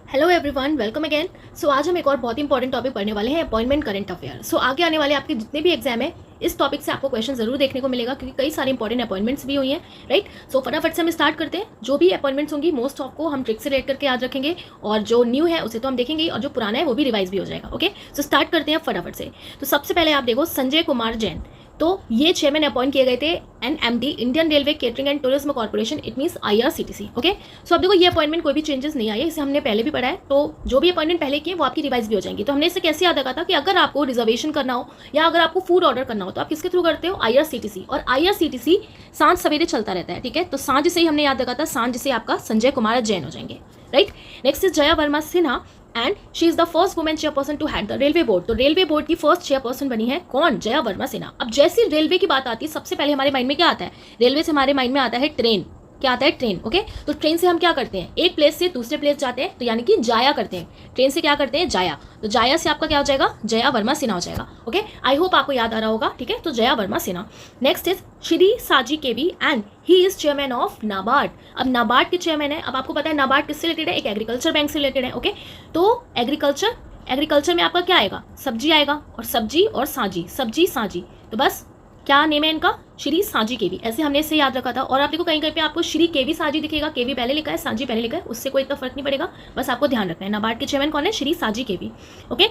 Hello everyone, welcome again. So आज हम एक और बहुत इंपॉर्टेंट टॉपिक पढ़ने वाले हैं, अपॉइंटमेंट करंट अफेयर। सो आगे आने वाले आपके जितने भी एग्जाम है इस टॉपिक से आपको क्वेश्चन जरूर देखने को मिलेगा, क्योंकि कई सारे इंपॉर्टेंट अपॉइंटमेंट्स भी हुई हैं, राइट। सो फटाफट से हम स्टार्ट करते हैं। जो भी अपॉइंटमेंट्स होंगी मोस्ट ऑफ को हम ट्रिक से रेट करके याद रखेंगे, और जो न्यू है उसे तो हम देखेंगे, और जो पुराना है वो भी रिवाइज भी हो जाएगा। ओके, सो स्टार्ट करते हैं फटाफट से। तो सबसे पहले आप देखो संजय कुमार जैन, तो ये चेयरमैन अपॉइंट किए गए थे NMD, Indian Railway Catering and Tourism Corporation, it means IRCTC. Okay, so अब देखो ये अपॉइंटमेंट कोई भी चेंजेस नहीं आई है, इसे हमने पहले भी पढ़ा है। तो जो भी अपॉइंटमेंट पहले किए वो आपकी रिवाइज भी हो जाएंगी। तो हमने इसे कैसे याद रखा था कि अगर आपको रिजर्वेशन करना हो या अगर आपको फूड ऑर्डर करना हो तो आप किसके थ्रू करते हो, आईआरसीटीसी। और आईआरसीटीसी सांझ सवेरे चलता रहता है, ठीक है। तो सांझ से ही हमने याद रखा था, सांझ से आपका संजय कुमार जैन हो जाएंगे, right. Next is Jaya Verma Sinha and she is the first women chairperson to had the railway board. तो रेलवे बोर्ड की फर्स्ट चेयरपर्सन बनी है कौन, जया वर्मा सिन्हा। अब जैसी रेलवे की बात आती है सबसे पहले हमारे माइंड में क्या आता है, रेलवे से हमारे माइंड में आता है ट्रेन। क्या आता है, ट्रेन। ओके, तो ट्रेन से हम क्या करते हैं, एक प्लेस से दूसरे प्लेस जाते हैं, तो यानी कि जाया करते हैं। ट्रेन से क्या करते हैं, जाया। तो जाया से आपका क्या हो जाएगा, जया वर्मा सिन्हा हो जाएगा। ओके, आई होप आपको याद आ रहा होगा, ठीक है। तो Jaya Verma Sinha. Next is Shri Saji KV and he is chairman of NABARD. अब नाबार्ड के चेयरमैन है। अब आपको पता है नाबार्ड किससे रिलेटेड है, एक एग्रीकल्चर बैंक से रिलेटेड है। ओके, तो एग्रीकल्चर में आपका क्या आएगा, सब्जी आएगा, और सब्जी और साजी, सब्जी साजी। तो बस क्या नेम है इनका, श्री साजी केवी। ऐसे हमने इसे याद रखा था। और आप देखो कहीं कहीं पे आपको श्री केवी साजी दिखेगा, केवी पहले लिखा है, साजी पहले लिखा है, उससे कोई इतना फर्क नहीं पड़ेगा, बस आपको ध्यान रखना है। नाबार्ड के चेयरमैन कौन है, श्री साजी केवी। ओके,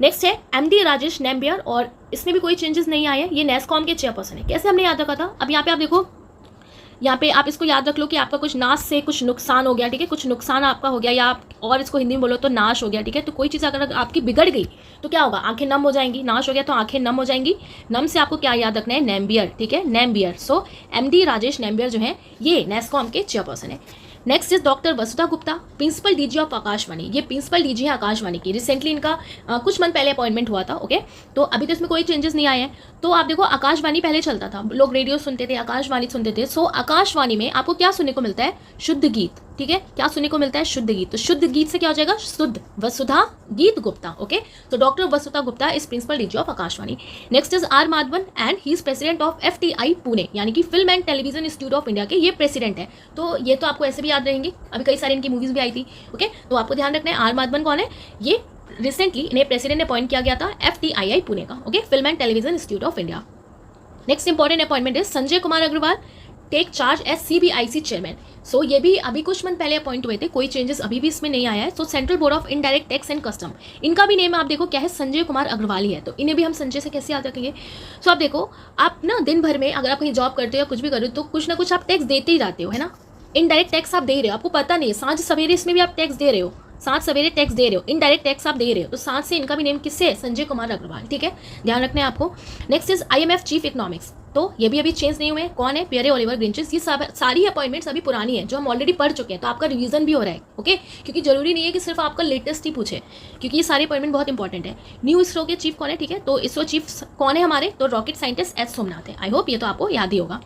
नेक्स्ट है एमडी राजेश नेम्बियर, और इसमें भी कोई चेंजेस नहीं आए हैं, ये नेस्कॉम के चेयरपर्सन है। कैसे हमने याद रखा था, अब यहाँ पे आप देखो, यहाँ पे आप इसको याद रख लो कि आपका कुछ नाश से कुछ नुकसान हो गया, ठीक है, कुछ नुकसान आपका हो गया, या आप और इसको हिंदी में बोलो तो नाश हो गया, ठीक है। तो कोई चीज़ अगर आपकी बिगड़ गई तो क्या होगा, आंखें नम हो जाएंगी। नाश हो गया तो आंखें नम हो जाएंगी। नम से आपको क्या याद रखना है, नेम्बियर, ठीक है, नेम्बियर। सो एमडी राजेश नेम्बियर जो है ये नेस्कॉम के चेयरपर्सन है। Next is doctor Vasudha Gupta, principal DG of Akashvani. ये प्रिंसिपल डीजी है आकाशवाणी की। रिसेंटली इनका कुछ मंथ पहले अपॉइंटमेंट हुआ था। ओके, तो अभी तो इसमें कोई चेंजेस नहीं आए हैं। तो आप देखो आकाशवाणी पहले चलता था, लोग रेडियो सुनते थे, आकाशवाणी सुनते थे। सो आकाशवाणी में आपको क्या सुनने को मिलता है, शुद्ध गीत, ठीक है। क्या सुनने को मिलता है, शुद्ध गीत। तो शुद्ध गीत से क्या हो जाएगा, शुद्ध वसुधा गीत गुप्ता। ओके, तो doctor Vasudha Gupta is principal DG of Akashvani. Next is R Madhavan and he is president of FTI Pune, यानी कि film and television institute of India के ये प्रेसिडेंट है। तो ये तो आपको ऐसे भी याद रहेंगे, अभी कई सारी इनकी मूवीज भी आई थी। ओके, तो आपको ध्यान रखना है आर माधवन कौन है, ये रिसेंटली इन्हें प्रेसिडेंट अपॉइंट किया गया था एफटीआई पुणे का। Okay, Film and television institute of India. Next important appointment है Sanjay Kumar Agarwal take charge as CBIC chairman. So ये भी अभी कुछ मंथ पहले अपॉइंट हुए थे, कोई चेंजेस अभी भी इसमें नहीं आया है। सो central board of indirect tax and custom, इनका भी नेम आप देखो क्या है, संजय कुमार अग्रवाल ही है। तो इन्हें भी हम संजय से कैसे याद रखेंगे। सो आप देखो, आप ना दिन भर में अगर आप कहीं जॉब करते हो या कुछ भी करो तो कुछ ना कुछ आप टैक्स देते ही रहते हो, है ना। इनडायरेक्ट टैक्स आप दे रहे हो, आपको पता नहीं है, सांझ सवेरे इसमें भी आप टैक्स दे रहे हो, सांझ सवेरे टैक्स दे रहे हो, इनडायरेक्ट टैक्स आप दे रहे हो। तो सांझ से इनका भी नेम किससे है, संजय कुमार अग्रवाल, ठीक है, ध्यान रखना है आपको। Next is IMF chief economics, तो ये भी अभी चेंज नहीं हुए हैं। कौन है, पियरे ओलिवर ग्रिंचेस। ये सारी अपॉइंटमेंट्स अभी पुरानी है, जो हम ऑलरेडी पढ़ चुके हैं, तो आपका रिवीजन भी हो रहा है। ओके, क्योंकि जरूरी नहीं है कि सिर्फ आपका लेटेस्ट ही पूछे, क्योंकि ये सारे अपॉइंटमेंट बहुत इंपॉर्टेंट है। न्यू इसरो के चीफ कौन है, ठीक है, तो इसरो चीफ कौन है हमारे, तो रॉकेट साइंटिस्ट एस सोमनाथ है। आई होप ये तो आपको याद ही होगा।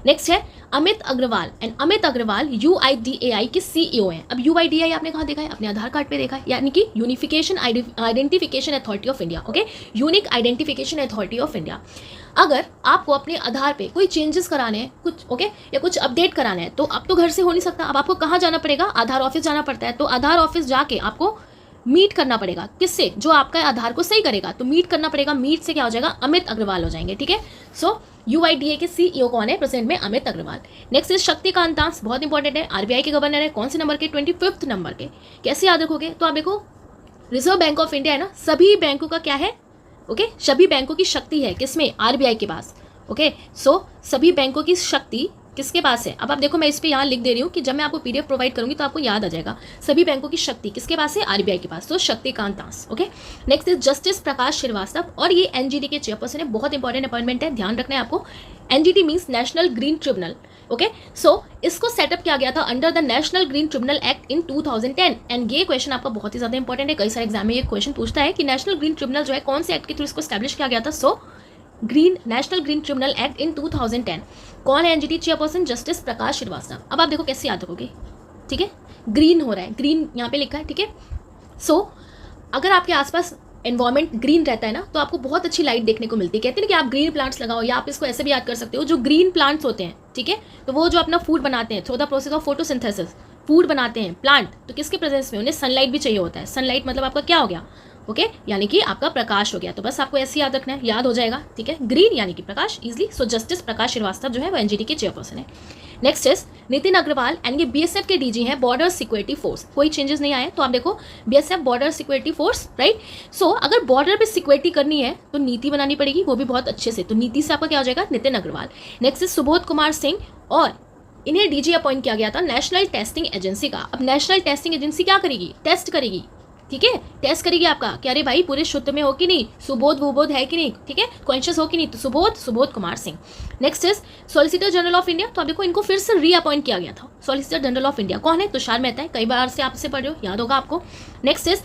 नेक्स्ट है अमित अग्रवाल, एंड अमित अग्रवाल यूआईडीएआई के सीईओ हैं। अब यूआईडीएआई आपने कहाँ देखा है, अपने आधार कार्ड पे देखा है, यानी कि unification identification authority of India. Okay, unique identification authority of India. अगर आपको अपने आधार पे कोई चेंजेस कराने हैं कुछ, ओके, या कुछ अपडेट कराना है, तो अब तो घर से हो नहीं सकता, अब आपको कहाँ जाना पड़ेगा, आधार ऑफिस जाना पड़ता है। तो आधार ऑफिस जाके आपको मीट करना पड़ेगा, किससे, जो आपका आधार को सही करेगा। तो मीट करना पड़ेगा, मीट से क्या हो जाएगा, अमित अग्रवाल हो जाएंगे, ठीक है। सो यूआईडीए के सीईओ कौन है प्रेजेंट में, अमित अग्रवाल। नेक्स्ट इज शक्तिकांत दास, बहुत इंपॉर्टेंट है, आरबीआई के गवर्नर है। कौन से नंबर के, 25th नंबर के। कैसे याद रखोगे, तो आप देखो रिजर्व बैंक ऑफ इंडिया है ना, सभी बैंकों का क्या है, ओके, सभी बैंकों की शक्ति है किसमें, आरबीआई के पास। ओके, सो सभी बैंकों की शक्ति किसके पास है। अब आप देखो मैं इस पे यहाँ लिख दे रही हूँ कि जब मैं आपको पीडीएफ प्रोवाइड करूंगी तो आपको याद आ जाएगा। सभी बैंकों की शक्ति किसके पास है, आरबीआई के पास। तो Shaktikanta Das. Okay, next is justice Prakash Srivastava, और ये एनजीटी के चेयरपर्सन है। बहुत इंपॉर्टेंट अपॉइंटमेंट है, ध्यान रखना है आपको। NGT means National Green Tribunal. Okay, so इसको सेटअप किया गया था under the National Green Tribunal Act in 2010। And ये क्वेश्चन आपका बहुत ही ज्यादा इंपॉर्टेंट है, कई सारे एग्जाम में ये क्वेश्चन पूछता है कि नेशनल ग्रीन ट्रिब्यूनल जो है कौन से एक्ट के थ्रू इसको स्टैब्लिश किया गया था। So national Green Tribunal Act in 2010। कौन है NGT chairperson, justice Prakash Srivastava. अब आप देखो कैसे याद रखोगे, ठीक है, ग्रीन हो रहा है, ग्रीन यहाँ पे लिखा है, ठीक है। सो अगर आपके आसपास एनवायरमेंट ग्रीन रहता है ना, तो आपको बहुत अच्छी लाइट देखने को मिलती है। कहते हैं कि आप ग्रीन प्लांट्स लगाओ, या आप इसको ऐसे भी याद कर सकते हो, जो ग्रीन प्लांट्स होते हैं, ठीक है, तो वो जो अपना फूड बनाते हैं through the process of photosynthesis, food बनाते हैं प्लांट, तो किसके प्रेजेंस में? उन्हें सनलाइट भी चाहिए होता है। सनलाइट मतलब आपका क्या हो गया? ओके, यानी कि आपका प्रकाश हो गया। तो बस आपको ऐसे याद रखना है, याद हो जाएगा, ठीक है। ग्रीन यानी कि Prakash, easily. So justice Prakash Srivastava जो है वो एनजीटी के चेयरपर्सन है। Next is Nitin Agarwal and ये बीएसएफ के डीजी हैं, बॉर्डर सिक्योरिटी फोर्स। कोई चेंजेस नहीं आए, तो आप देखो BSF border security force, right. So अगर बॉर्डर पे सिक्योरिटी करनी है तो नीति बनानी पड़ेगी, वो भी बहुत अच्छे से। तो नीति से आपका क्या हो जाएगा? नितिन अग्रवाल। नेक्स्ट इज सुबोध कुमार सिंह, और इन्हें डीजी अपॉइंट किया गया था नेशनल टेस्टिंग एजेंसी का। अब नेशनल टेस्टिंग एजेंसी क्या करेगी? टेस्ट करेगी, ठीक है, टेस्ट करेगी आपका कि अरे भाई पूरे शुद्ध में हो कि नहीं, सुबोध वुबोध है कि नहीं, ठीक है, कॉन्शियस हो कि नहीं। तो Subodh Kumar Singh. Next is solicitor general of India, तो आप देखो इनको फिर से रीअपॉइंट किया गया था। सॉलिसिटर जनरल ऑफ इंडिया कौन है? तुषार मेहता है, कई बार से आपसे पढ़ रहे हो, याद होगा आपको। Next is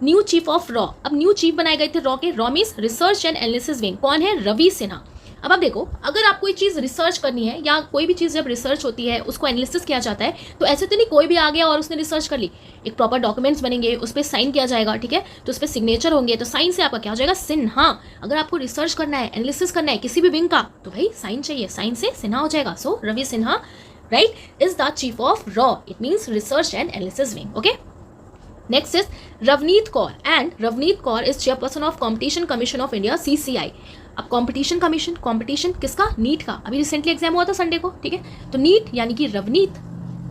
new chief of raw, अब न्यू चीफ बनाए गए थे रॉ के, raw means research and analysis wing. कौन है? रवि सिन्हा। अब आप देखो, अगर आप कोई चीज़ रिसर्च करनी है या कोई भी चीज़ जब रिसर्च होती है उसको एनालिसिस किया जाता है, तो ऐसे तो नहीं कोई भी आ गया और उसने रिसर्च कर ली। एक प्रॉपर डॉक्यूमेंट्स बनेंगे, उस पर साइन किया जाएगा, ठीक है, तो उस पर सिग्नेचर होंगे, तो साइन से आपका क्या हो जाएगा? सिन्हा। अगर आपको रिसर्च करना है, एनालिसिस करना है किसी भी विंग का, तो भाई साइन चाहिए, साइन से सिन्हा हो जाएगा। So Ravi Sinha, right, is the chief of रॉ, it means research and analysis wing. Okay, next is Ravneet Kaur, and Ravneet Kaur is chairperson of Competition Commission of India, CCI। अब कॉम्पिटिशन कमीशन, कॉम्पिटिशन किसका? नीट का। अभी रिसेंटली एग्जाम हुआ था संडे को, ठीक है, तो नीट यानी कि रवनीत।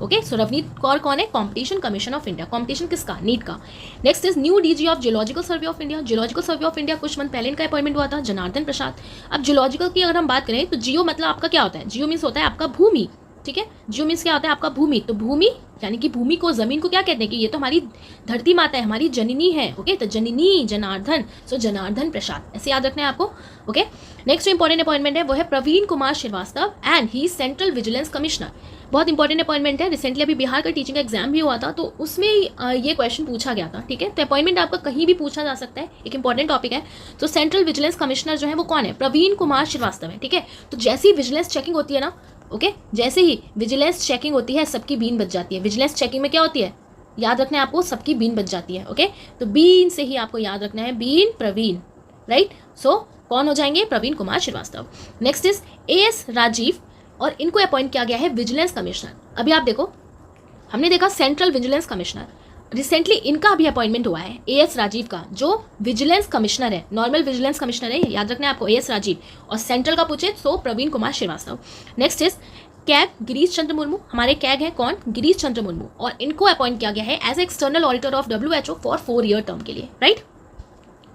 ओके, सो रवनीत कौर कौन है? Competition Commission of India. Competition किसका? नीट का। Next is new DG of geological survey of India. Geological survey of India कुछ मंथ पहले इनका अपॉइंटमेंट हुआ था, जनार्दन प्रसाद। अब जियोलॉजिकल की अगर हम बात करें तो जियो मतलब आपका क्या होता है? जियो मीन्स होता है आपका भूमि, ठीक है, जियो मीन्स क्या होता है? आपका भूमि। तो भूमि यानी कि भूमि को, जमीन को क्या कहते हैं कि ये तो हमारी धरती माता है, हमारी जननी है। ओके, तो जननी जनार्दन, सो जनार्दन प्रसाद, ऐसे याद रखना है आपको। ओके, नेक्स्ट इंपॉर्टेंट अपॉइंटमेंट है वो है Praveen Kumar Srivastava, and he central vigilance commissioner. बहुत इंपॉर्टेंट अपॉइंटमेंट है। रिसेंटली अभी बिहार का टीचिंग का एग्जाम भी हुआ था, तो उसमें ये क्वेश्चन पूछा गया था, ठीक है। तो अपॉइंटमेंट आपका कहीं भी पूछा जा सकता है, एक इंपॉर्टेंट टॉपिक है। तो सेंट्रल विजिलेंस कमिश्नर जो है वो कौन है? प्रवीण कुमार श्रीवास्तव है, ठीक है। तो जैसी विजिलेंस चेकिंग होती है ना, ओके, जैसे ही विजिलेंस चेकिंग होती है सबकी बीन बच जाती है। विजिलेंस चेकिंग में क्या होती है? याद रखना है आपको, सबकी बीन बच जाती है। ओके, तो बीन से ही आपको याद रखना है, बीन प्रवीण, राइट। सो कौन हो जाएंगे? Praveen Kumar Srivastava. Next is AS Rajeev, और इनको अपॉइंट किया गया है विजिलेंस कमिश्नर। अभी आप देखो, हमने देखा सेंट्रल विजिलेंस कमिश्नर, रिसेंटली इनका भी अपॉइंटमेंट हुआ है AS राजीव का, जो विजिलेंस कमिश्नर है, नॉर्मल विजिलेंस कमिश्नर है, याद रखना है आपको AS राजीव। और सेंट्रल का पूछे तो Praveen Kumar Srivastava. Next is CAG Girish Chandra Murmu, हमारे कैग हैं कौन? गिरीश चंद्र मुर्मू, और इनको अपॉइंट किया गया है as external auditor of WHO for 4 year term के लिए, राइट।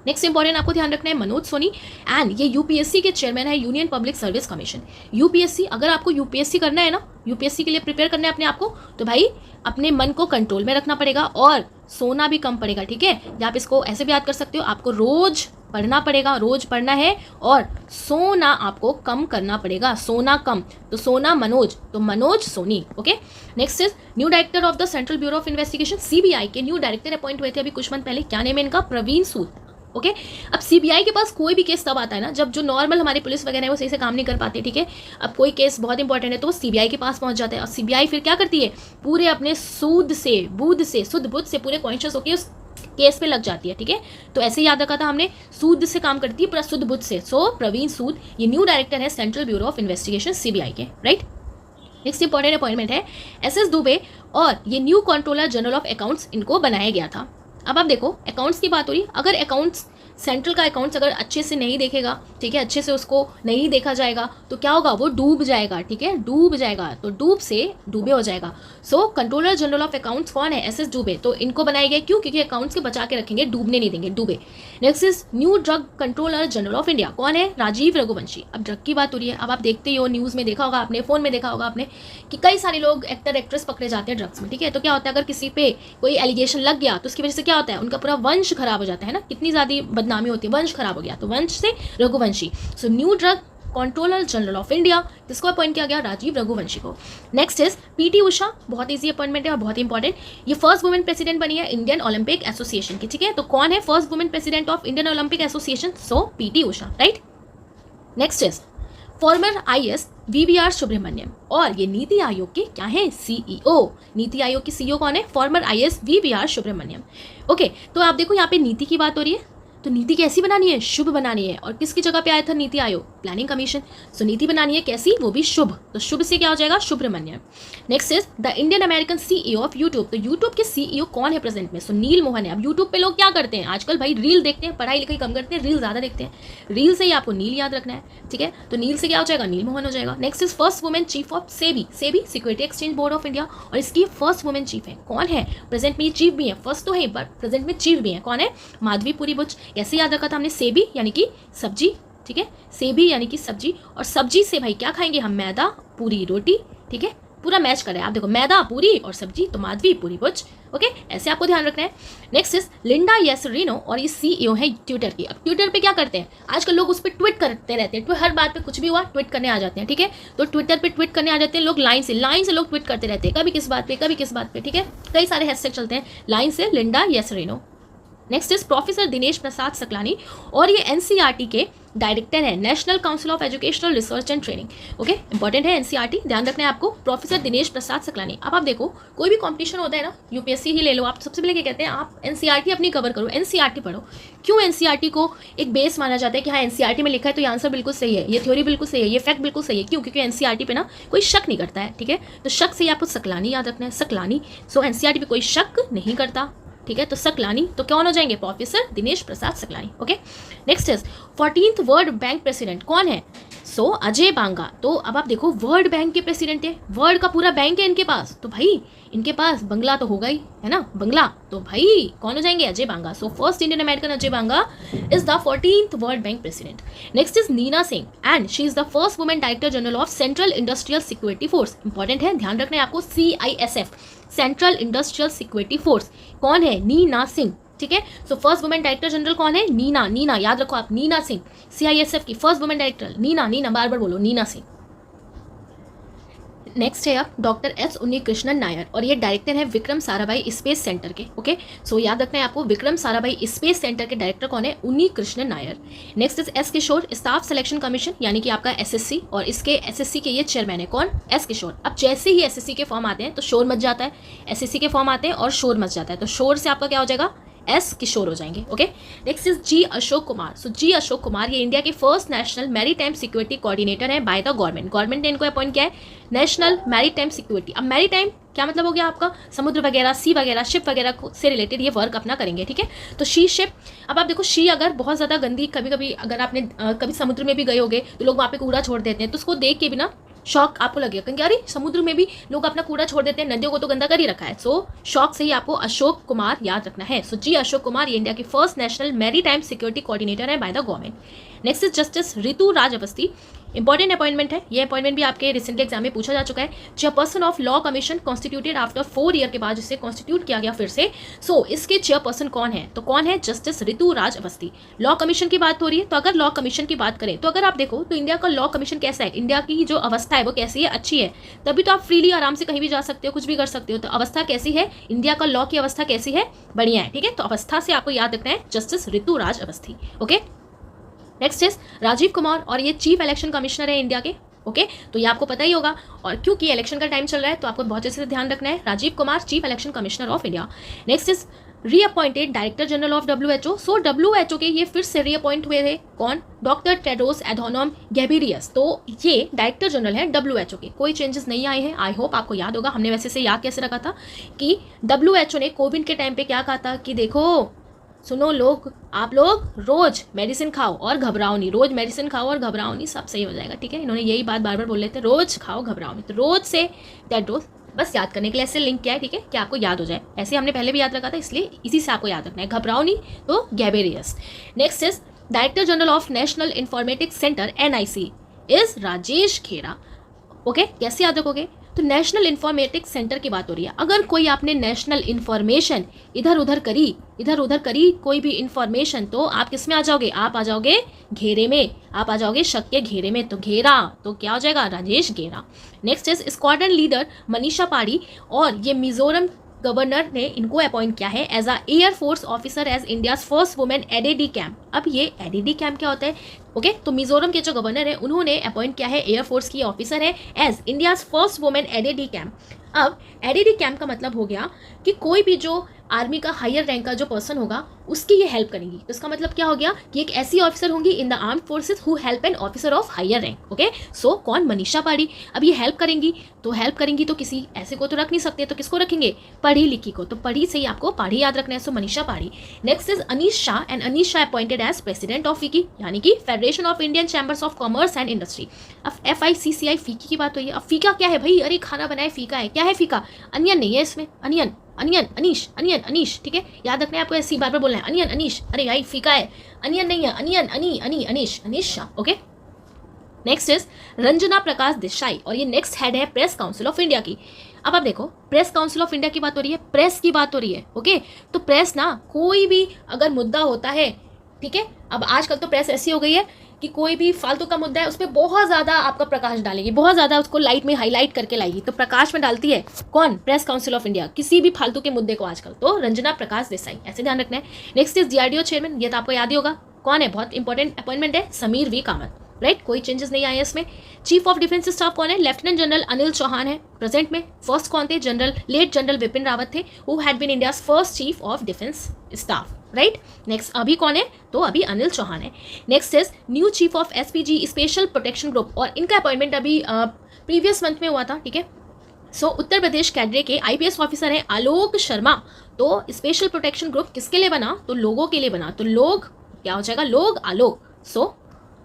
नेक्स्ट इंपॉर्टेंट आपको ध्यान रखना है मनोज सोनी, एंड ये UPSC के चेयरमैन है, union public service commission. UPSC, अगर आपको UPSC करना है ना, UPSC के लिए प्रिपेयर करना है अपने आप को, तो भाई अपने मन को कंट्रोल में रखना पड़ेगा और सोना भी कम पड़ेगा, ठीक है। या आप इसको ऐसे भी याद कर सकते हो, आपको रोज पढ़ना पड़ेगा, रोज पढ़ना है, और सोना आपको कम करना पड़ेगा, सोना कम, तो सोना मनोज, तो Manoj Soni. Okay, next is new director of the central bureau of investigation, CBI के न्यू डायरेक्टर अपॉइंट हुए थे अभी कुछ मंथ पहले। क्या नेम है इनका? प्रवीण सूद। ओके, अब CBI के पास कोई भी केस तब आता है ना जब जो नॉर्मल हमारी पुलिस वगैरह है वो सही से काम नहीं कर पाती, ठीक है। अब कोई केस बहुत इंपॉर्टेंट है तो वो CBI के पास पहुंच जाता है, और CBI फिर क्या करती है? पूरे अपने सूद से, बुध से, शुद्ध बुध से पूरे कॉन्शियस होकर उस केस पे लग जाती है, ठीक है। तो ऐसे याद रखा था हमने, सूद से काम करती है, पूरा शुद्ध बुध से। सो प्रवीण सूद ये न्यू डायरेक्टर है central bureau of investigation CBI के, राइट। नेक्स्ट इंपॉर्टेंट अपॉइंटमेंट है SS दुबे, और ये new controller general of accounts इनको बनाया गया था। अब आप देखो, अकाउंट्स की बात हो रही, अगर अकाउंट्स सेंट्रल का अकाउंट्स अगर अच्छे से नहीं देखेगा, ठीक है, अच्छे से उसको नहीं देखा जाएगा तो क्या होगा? वो डूब जाएगा, ठीक है, डूब जाएगा, तो डूब से डूबे हो जाएगा। सो कंट्रोलर जनरल ऑफ अकाउंट्स कौन है? SS दुबे। तो इनको बनाए गए क्यों? क्योंकि अकाउंट्स के बचा के रखेंगे, डूबने नहीं देंगे, डूबे। Next is new drug controller general of India, कौन है? राजीव रघुवंशी। अब ड्रग की बात हो रही है, अब आप देखते ही हो, न्यूज़ में देखा होगा आपने, फोन में देखा होगा आपने, कि कई सारे लोग एक्टर एक्ट्रेस पकड़े जाते हैं ड्रग्स में, ठीक है। तो क्या होता है, अगर किसी पे कोई एलिगेशन लग गया तो उसकी वजह से क्या होता है? उनका पूरा वंश खराब हो जाता है ना, कितनी ज़्यादा बदनामी होती है, वंश खराब हो गया, तो वंश से Raghuvanshi. So new drug controller general of India, किसको अपॉइंट किया गया? राजीव रघुवंशी को। नेक्स्ट इज PT उषा, बहुत ईजी अपॉइंटमेंट है और बहुत इंपॉर्टेंट। ये फर्स्ट वुमेन प्रेसिडेंट बनी है इंडियन ओलंपिक एसोसिएशन की, ठीक है। तो कौन है first women president of Indian Olympic association? So PT Usha, right. Next is former IS VVR Subrahmanyam, और ये नीति आयोग के क्या है? CEO। नीति आयोग की CEO कौन है? Former IS VVR Subrahmanyam. Okay, तो आप देखो यहाँ पे नीति की बात हो रही है, तो नीति कैसी बनानी है? शुभ बनानी है। और किसकी जगह पे आया था नीति आयोग? Planning commission. सो नीति बनानी है कैसी, वो भी शुभ, तो शुभ से क्या हो जाएगा, Subrahmanyam. Next is the Indian American CEO of YouTube, तो यूट्यूब के सीईओ कौन है प्रेजेंट में, सो नील मोहन है। अब यूट्यूब पे लोग क्या करते हैं आजकल भाई, रील देखते हैं, पढ़ाई लिखाई कम करते हैं, रील ज़्यादा देखते हैं, रील से ही आपको नील याद रखना है, ठीक है, तो नील से क्या हो जाएगा, नील मोहन हो जाएगा। Next is first women chief of SEBI, SEBI security exchange board of India, और इसकी फर्स्ट वुमेन चीफ है, कौन है, प्रेजेंट में चीफ भी है, फर्स्ट तो है बट प्रेजेंट में चीफ भी है, कौन है, माधवीपुरी बुच। कैसे याद रखा था हमने, सेबी यानी कि सब्जी, ठीक है, सेबी यानी कि सब्जी, और सब्जी से भाई क्या खाएंगे हम, मैदा पूरी रोटी, ठीक है, पूरा मैच कर रहे हैं आप देखो, मैदा पूरी और सब्जी, तो माधवी पूरी बुच, ओके, ऐसे आपको ध्यान रखना है। नेक्स्ट इज लिंडा येसरिनो, और ये सीईओ है ट्विटर की। अब ट्विटर पे क्या करते हैं आजकल लोग, उस पर ट्वीट करते रहते हैं, हर बात पे कुछ भी हुआ ट्वीट करने आ जाते हैं, ठीक है, तो ट्विटर पे ट्वीट करने आ जाते हैं लोग, लाइन से लोग ट्वीट करते रहते हैं, कभी किस बात पे कभी किस बात पे, ठीक है, कई सारे हैशटैग चलते हैं लाइन से, लिंडा येसरिनो। Next is professor Dinesh Prasad Saklani, और ये एनसीईआरटी के डायरेक्टर है, National Council of Educational Research and Training, okay, important है एनसीईआरटी, ध्यान रखना है आपको, प्रोफेसर दिनेश प्रसाद सकलानी। अब आप देखो कोई भी कंपटीशन होता है ना, यूपीएससी ही ले लो आप, सबसे पहले क्या कहते हैं, आप एनसीईआरटी अपनी कवर करो, एनसीईआरटी पढ़ो। क्यों एनसीईआरटी को एक बेस माना जाता है कि हाँ एनसीईआरटी में लिखा है तो ये आंसर बिल्कुल सही है, ये थ्योरी बिल्कुल सही है, ये फैक्ट बिल्कुल सही है, क्यों, क्योंकि एनसीईआरटी पे ना कोई शक नहीं करता है, ठीक है, तो शक से ही आपको सकलानी याद रखना है, सकलानी। सो एनसीईआरटी पे कोई शक नहीं करता, ठीक है, तो सकलानी, तो कौन हो जाएंगे, professor Dinesh Prasad Saklani, okay. Next is 14th World Bank president कौन है, सो अजय बांगा। तो अब आप देखो वर्ल्ड बैंक के प्रेसिडेंट है, वर्ल्ड का पूरा बैंक है इनके पास, तो भाई इनके पास बंगला तो होगा ही, है ना, बंगला, तो भाई कौन हो जाएंगे, Ajay Banga. So first Indian American Ajay Banga is the 14th World Bank president. Next is Nina Singh, and she is the first women director general of Central Industrial Security Force, important है, ध्यान रखना है आपको, CISF Central Industrial Security Force, कौन है, नीना सिंह, ठीक है। So first women director general कौन है, नीना, नीना याद रखो आप, नीना सिंह, CISF की first women director, Neena, Neena बार बार बोलो, नीना सिंह। नेक्स्ट है आप डॉक्टर S उन्नीकृष्णन नायर, और ये डायरेक्टर है विक्रम साराभाई स्पेस सेंटर के, ओके, सो याद रखना है आपको, विक्रम साराभाई स्पेस सेंटर के डायरेक्टर कौन है, Unnikrishnan Nair. Next is S Kishore, staff selection commission यानी कि आपका SSC, और इसके SSC के ये चेयरमैन है, कौन, S किशोर। अब जैसे ही SSC के फॉर्म आते हैं तो शोर मच जाता है, SSC के फॉर्म आते हैं और शोर मच जाता है, तो शोर से आपका क्या हो जाएगा, S किशोर हो जाएंगे, okay. Next is G Ashok Kumar, so G Ashok Kumar ये इंडिया के first national maritime security coordinator है बाय द गवर्नमेंट ने इनको अपॉइंट किया है, नेशनल मैरीटाइम सिक्योरिटी। अब मैरीटाइम क्या मतलब हो गया आपका, समुद्र वगैरह, सी वगैरह, शिप वगैरह से रिलेटेड ये वर्क अपना करेंगे, ठीक है, तो शी शिप। अब आप देखो शी अगर बहुत ज़्यादा गंदी, कभी कभी अगर आपने कभी समुद्र में भी गए होगे तो लोग वहाँ पे कूड़ा छोड़ देते हैं, तो उसको देख के भी ना शौक आपको लगेगा, क्योंकि अरे समुद्र में भी लोग अपना कूड़ा छोड़ देते हैं, नदियों को तो गंदा कर ही रखा है, सो शौक से ही आपको अशोक कुमार याद रखना है। सो G अशोक कुमार ये इंडिया की first national maritime security coordinator है by the government. Next is justice Ritu Raj Awasthi, important appointment है, ये अपॉइंटमेंट भी आपके रिसेंटली एग्जाम में पूछा जा चुका है। Chairperson of law commission constituted after 4 year के बाद जिसे कॉन्स्टिट्यूट किया गया फिर से, सो इसके चेयरपर्सन कौन है, तो कौन है, justice Ritu Raj Awasthi. Law commission की बात हो रही है, तो अगर लॉ कमीशन की बात करें तो अगर आप देखो तो इंडिया का लॉ कमीशन कैसा है, इंडिया की जो अवस्था है वो कैसी है, अच्छी है, तभी तो आप फ्रीली आराम से कहीं भी जा सकते हो, कुछ भी कर सकते हो, तो अवस्था कैसी है, इंडिया का लॉ की अवस्था कैसी है, बढ़िया है, ठीक है, तो अवस्था से आपको याद रखना है justice Ritu Raj Awasthi, okay. Next is Rajeev Kumar, और ये चीफ इलेक्शन कमिश्नर है इंडिया के, ओके, तो ये आपको पता ही होगा, और क्योंकि इलेक्शन का टाइम चल रहा है तो आपको बहुत अच्छे से ध्यान रखना है, Rajeev Kumar chief election commissioner of India. Next is reappointed director general of WHO, so WHO के ये फिर से रीअपॉइंट हुए थे, कौन, डॉक्टर टेड्रोस एधनोम घेब्रेयेसस, तो ये डायरेक्टर जनरल है WHO के, कोई चेंजेस नहीं आए हैं, आई होप आपको याद होगा, हमने वैसे से याद कैसे रखा था कि WHO ने कोविड के टाइम पे क्या कहा था कि देखो सुनो लोग, आप लोग रोज मेडिसिन खाओ और घबराओ नहीं, रोज मेडिसिन खाओ और घबराओ नहीं, सब सही हो जाएगा, ठीक है, इन्होंने यही बात बार बार बोल रहे थे, रोज खाओ घबराओ नहीं, तो रोज से टेड्रोस, बस याद करने के लिए ऐसे लिंक किया है, ठीक है, कि आपको याद हो जाए, ऐसे हमने पहले भी याद रखा था, इसलिए इसी से आपको याद रखना है, घबराओ नहीं तो Ghebreyesus. Next is director general of national informatics centre NIC is Rajesh Khera, okay, कैसे याद रखोगे, तो नेशनल इंफॉर्मेटिक्स सेंटर की बात हो रही है, अगर कोई आपने नेशनल इंफॉर्मेशन इधर उधर करी कोई भी इंफॉर्मेशन, तो आप किस में आ जाओगे, आप आ जाओगे घेरे में, आप आ जाओगे शक के घेरे में, तो घेरा तो क्या हो जाएगा, राजेश घेरा। Next is squadron leader Manisha पाड़ी, और ये मिजोरम गवर्नर ने इनको अपॉइंट किया है as a air force officer as India's first women ADD camp. अब ये ADD कैंप क्या होता है, ओके, तो मिजोरम के जो गवर्नर है उन्होंने अपॉइंट किया है एयर फोर्स की ऑफिसर है as India's first women ADD camp. अब एडीडी कैंप का मतलब हो गया कि कोई भी जो आर्मी का हायर रैंक का जो पर्सन होगा उसकी ये हेल्प करेंगी। तो इसका मतलब क्या हो गया कि एक ऐसी ऑफिसर होंगी in the armed forces who help an officer of higher rank. Okay, so कौन? मनीषा पाड़ी। अब ये हेल्प करेंगी तो किसी ऐसे को तो रख नहीं सकते, तो किसको रखेंगे? पढ़ी लिखी को। तो पढ़ी से ही आपको पाड़ी याद रखना है, so Manisha Padhi. Next is Anish Shah, and Anish Shah appointed as president of FICCI यानी कि federation of Indian chambers of commerce and industry. अब FICCI FICCI की बात हुई है। अब फीका क्या है भाई? अरे खाना बनाए फीका है, क्या है फीका? अनियन नहीं है इसमें, अनियन अनीश, ठीक है, याद रखना है आपको, ऐसी बार बार बोलना है अनियन अनीश। अरे भाई फीका है, अनियन नहीं है, onion Anish Shah. Okay, next is Ranjana Prakash Desai, और ये नेक्स्ट हेड है प्रेस काउंसिल ऑफ इंडिया की। अब आप देखो, प्रेस काउंसिल ऑफ इंडिया की बात हो रही है, प्रेस की बात हो रही है। ओके, तो प्रेस ना कोई भी अगर मुद्दा होता है, ठीक है, अब आजकल तो प्रेस ऐसी हो गई है कि कोई भी फालतू का मुद्दा है उस पर बहुत ज़्यादा आपका प्रकाश डालेगी, बहुत ज़्यादा उसको लाइट में हाईलाइट करके लाएगी। तो प्रकाश में डालती है कौन? प्रेस काउंसिल ऑफ इंडिया, किसी भी फालतू के मुद्दे को आजकल। तो रंजना प्रकाश देसाई, ऐसे ध्यान रखना है। नेक्स्ट इज DRDO चेयरमैन, ये तो आपको याद ही होगा कौन है, बहुत इंपॉर्टेंट अपॉइंटमेंट है, समीर V कामत। राइट, कोई चेंजेस नहीं आए इसमें। चीफ ऑफ डिफेंस स्टाफ कौन है? लेफ्टिनेंट जनरल अनिल चौहान है प्रेजेंट में। फर्स्ट कौन थे? लेट जनरल विपिन रावत थे, who had been India's first chief of defence staff. Right, next अभी कौन है? तो अभी अनिल चौहान है। Next is new chief of SPG special protection group, और इनका अपॉइंटमेंट अभी प्रीवियस मंथ में हुआ था। ठीक है, सो उत्तर प्रदेश कैडरे के IPS ऑफिसर है आलोक शर्मा। तो स्पेशल प्रोटेक्शन ग्रुप किसके लिए बना? तो लोगों के लिए बना। तो लोग क्या हो जाएगा? लोग Alok, so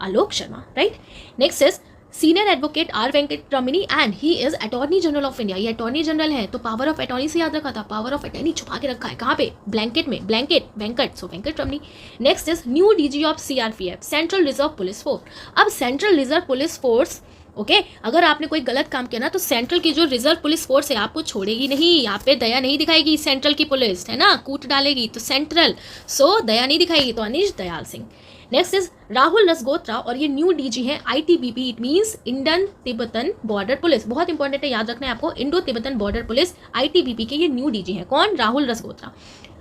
Alok Sharma. Right, next is senior advocate R Venkataramani, and he is attorney general of India. ये अटॉर्नी जनरल है, तो पावर ऑफ अटॉर्नी से याद रखा था, पावर ऑफ अटॉर्नी छुपा के रखा है कहाँ पे? ब्लैंकेट में, Venkat, so Venkataramani. Next is new DG of CRPF, Central Reserve Police Force. अब Central Reserve Police Force, okay, अगर आपने कोई गलत काम किया ना तो सेंट्रल की जो रिजर्व पुलिस फोर्स है आपको छोड़ेगी नहीं, यहाँ पे दया नहीं दिखाएगी। सेंट्रल की पुलिस है ना, कूट डालेगी, तो सेंट्रल, सो दया नहीं दिखाएगी, तो अनीश दयाल सिंह। नेक्स्ट इज राहुल रसगोत्रा, और ये न्यू DG है ITBP, it means Hindon Tibetan border police. बहुत इंपॉर्टेंट है, याद रखना है आपको, Indo Tibetan border police ITBP के ये न्यू DG है। कौन? राहुल रसगोत्रा।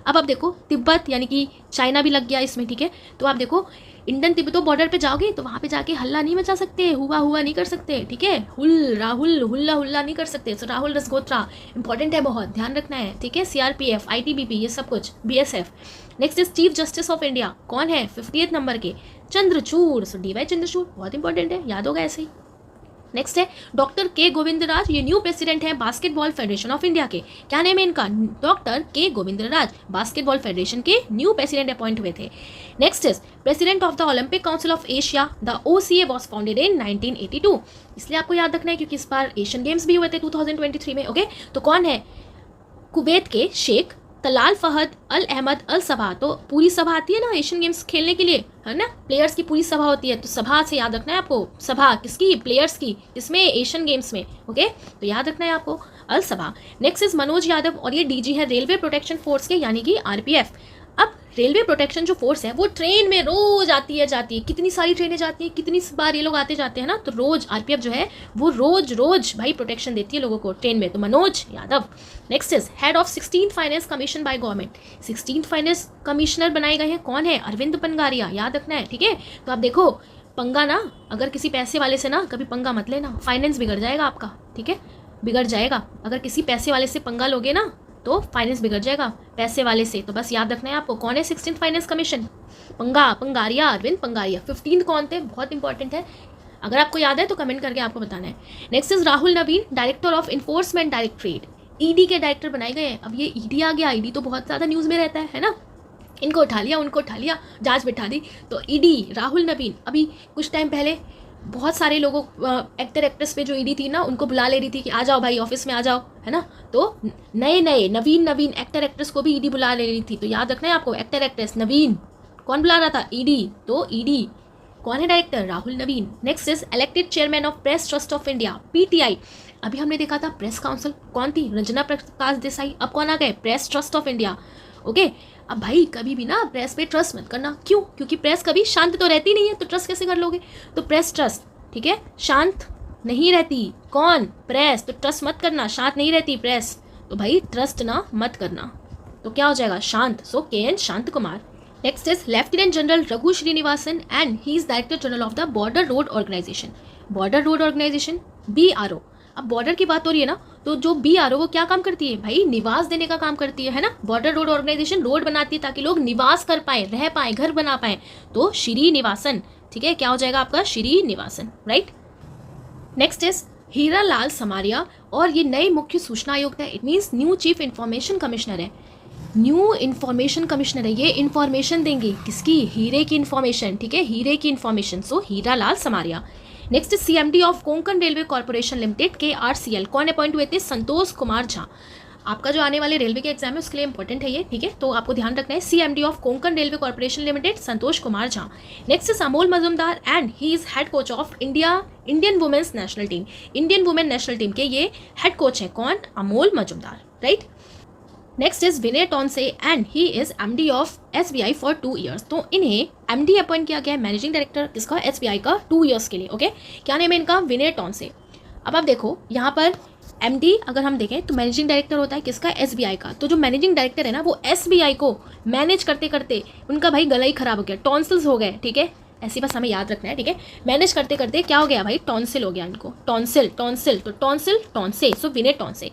अब आप देखो, तिब्बत यानी कि चाइना भी लग गया इसमें। ठीक है, तो आप देखो इंडन तिब्बतो बॉर्डर पे जाओगे तो वहाँ पे जाके हल्ला नहीं मचा सकते, हुआ नहीं कर सकते। ठीक है, हुल्ला नहीं कर सकते। तो राहुल रसगोत्रा इंपॉर्टेंट है, बहुत ध्यान रखना है। ठीक है, CRPF ITBP ये सब कुछ, BSF। Next is chief justice of India, कौन है? 58 नंबर के चंद्रचूड़, सो DY चंद्रचूड़, बहुत इंपॉर्टेंट है, याद होगा ऐसे ही। नेक्स्ट है डॉक्टर K गोविंदराज, ये न्यू प्रेसिडेंट है बास्केटबॉल फेडरेशन ऑफ इंडिया के। क्या नेम है इनका? Doctor K Govindraj, basketball federation के न्यू प्रेसिडेंट अपॉइंट हुए थे। Next is president of the Olympic council of Asia, the OCA was founded in 1982। इसलिए आपको याद रखना है क्योंकि इस बार एशियन गेम्स भी हुए थे 2023 में। ओके, तो कौन है? कुवैत के शेख तलाल फहद अल अहमद अल सभा। तो पूरी सभा आती है ना एशियन गेम्स खेलने के लिए, है ना, प्लेयर्स की पूरी सभा होती है, तो सभा से याद रखना है आपको। सभा किसकी? प्लेयर्स की, इसमें एशियन गेम्स में। ओके, तो याद रखना है आपको अल सभा। नेक्स्ट इज मनोज यादव, और ये DG है रेलवे प्रोटेक्शन फोर्स के यानी कि RPF। अब रेलवे प्रोटेक्शन जो फोर्स है वो ट्रेन में रोज आती है जाती है, कितनी सारी ट्रेनें जाती हैं, कितनी बार ये लोग आते जाते हैं ना, तो रोज RPF जो है वो रोज भाई प्रोटेक्शन देती है लोगों को ट्रेन में। तो Manoj Yadav. Next is head of 16th finance commission by government, 16th finance commissioner बनाए गए हैं, कौन है? अरविंद पंगारिया, याद रखना है। ठीक है, तो आप देखो पंगा ना, अगर किसी पैसे वाले से ना कभी पंगा मत लेना, फाइनेंस बिगड़ जाएगा आपका। ठीक है, बिगड़ जाएगा, अगर किसी पैसे वाले से पंगा लोगे ना तो फाइनेंस बिगड़ जाएगा पैसे वाले से। तो बस याद रखना है आपको, कौन है 16th finance commission? Panagariya, Arvind Panagariya. 15th कौन थे? बहुत इंपॉर्टेंट है, अगर आपको याद है तो कमेंट करके आपको बताना है। Next is Rahul Naveen, director of enforcement directorate, ED के डायरेक्टर बनाए गए हैं। अब ये ED आ गया, ED तो बहुत ज़्यादा न्यूज़ में रहता है ना, इनको उठा लिया उनको उठा लिया, जांच बिठा दी। तो ED राहुल नवीन, अभी कुछ टाइम पहले बहुत सारे लोगों एक्टर एक्ट्रेस पे जो ED थी ना उनको बुला ले रही थी कि आ जाओ भाई ऑफिस में आ जाओ, है ना, तो नए नवीन एक्टर एक्ट्रेस को भी ED बुला ले रही थी। तो याद रखना है आपको, एक्टर एक्ट्रेस नवीन, कौन बुला रहा था? ED। तो ED कौन है director? Rahul Naveen. Next is elected chairman of press trust of India, PTI। अभी हमने देखा था प्रेस काउंसिल, कौन थी? रंजना प्रकाश देसाई। अब कौन आ गए? Press trust of India. Okay, अब भाई कभी भी ना प्रेस पे ट्रस्ट मत करना, क्यों? क्योंकि प्रेस कभी शांत तो रहती नहीं है, तो ट्रस्ट कैसे कर लोगे? तो प्रेस ट्रस्ट, ठीक है, शांत नहीं रहती। कौन? प्रेस। तो ट्रस्ट मत करना, शांत नहीं रहती प्रेस, तो भाई ट्रस्ट ना मत करना, तो क्या हो जाएगा? शांत। So KN Shant Kumar. Next is lieutenant general Raghu Srinivasan, and he is director general of the border road organisation, BRO। अब बॉर्डर की बात हो रही है ना, तो जो BRO वो क्या काम करती है भाई, निवास देने का काम करती है ना। बॉर्डर रोड ऑर्गेनाइजेशन रोड बनाती है ताकि लोग निवास कर पाए, रह पाए, घर बना पाए, तो श्रीनिवासन, ठीक है, क्या हो जाएगा आपका श्रीनिवासन, राइट। नेक्स्ट इज हीरा लाल समारिया, और ये नए मुख्य सूचना आयुक्त है, it means new chief information commissioner है, न्यू इंफॉर्मेशन कमिश्नर है, ये इंफॉर्मेशन देंगे किसकी, हीरे की इंफॉर्मेशन, ठीक है, हीरे की information, so Hira Lal Samariya. Next CMD of Konkan railway corporation limited KRCL, कौन अपॉइंट हुए थे, संतोष कुमार झा। आपका जो आने वाले रेलवे के एग्जाम है उसके लिए इंपॉर्टेंट है ये, ठीक है, तो आपको ध्यान रखना है CMD of Konkan railway corporation Limited Santosh Kumar Jha. Next is Amol Muzumdar and he is head coach of Indian women's national team, Indian women national team के ये हेड कोच है, कौन, Amol Muzumdar, right. Next is Vinay Tonse and he is MD of SBI for 2 years, तो इन्हें MD appoint किया गया है, managing director किसका, SBI का 2 ईयर्स के लिए, ओके। क्या नेम है इनका, विनय टॉन्से। अब आप देखो यहाँ पर MD अगर हम देखें तो मैनेजिंग डायरेक्टर होता है किसका, SBI का, तो जो मैनेजिंग डायरेक्टर है ना वो SBI को मैनेज करते करते उनका भाई गला ही खराब हो गया, टॉन्सिल्स हो गए, ठीक है, ऐसी बस हमें याद रखना है, ठीक है, मैनेज करते करते क्या हो गया भाई, टॉन्सिल हो गया इनको, टॉन्सिल टॉन्सिल, तो टॉन्सिल टॉन्से, सो विनय टॉन्से।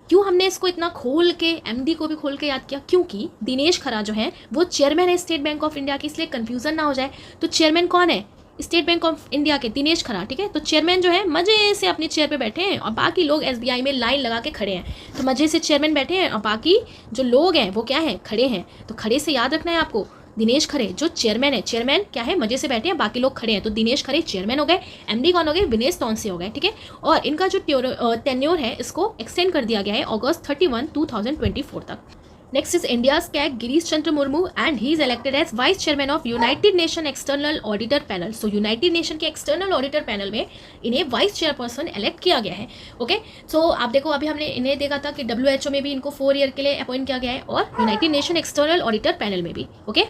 क्यों हमने इसको इतना खोल के MD को भी खोल के याद किया, क्योंकि दिनेश खरा जो है वो चेयरमैन है स्टेट बैंक ऑफ इंडिया की, इसलिए कन्फ्यूजन ना हो जाए। तो चेयरमैन कौन है, स्टेट बैंक ऑफ इंडिया के दिनेश खरा, ठीक है, तो चेयरमैन जो है मजे से अपनी चेयर पे बैठे हैं और बाकी लोग SBI में लाइन लगा के खड़े हैं, तो मजे से चेयरमैन बैठे हैं और बाकी जो लोग हैं वो क्या है, खड़े हैं, तो खड़े से याद रखना है आपको, दिनेश खरे जो चेयरमैन है, चेयरमैन क्या है, मजे से बैठे हैं, बाकी लोग खड़े हैं, तो दिनेश खरे चेयरमैन हो गए, MD कौन हो गए, विनेश टॉन्से हो गए, ठीक है। और इनका जो टेन्योर है इसको एक्सटेंड कर दिया गया है अगस्त 31, 2024 तक। Next is India's CAG Girish Chandra Murmu and he is elected as vice chairman of united nation external auditor panel, so united nation के एक्सटर्नल ऑडिटर पैनल में इन्हें वाइस चेयरपर्सन इलेक्ट किया गया है, ओके। सो आप देखो अभी हमने इन्हें देखा था कि WHO में भी इनको 4 ईयर के लिए अपॉइंट किया गया है और United nation external auditor panel में भी, ओके।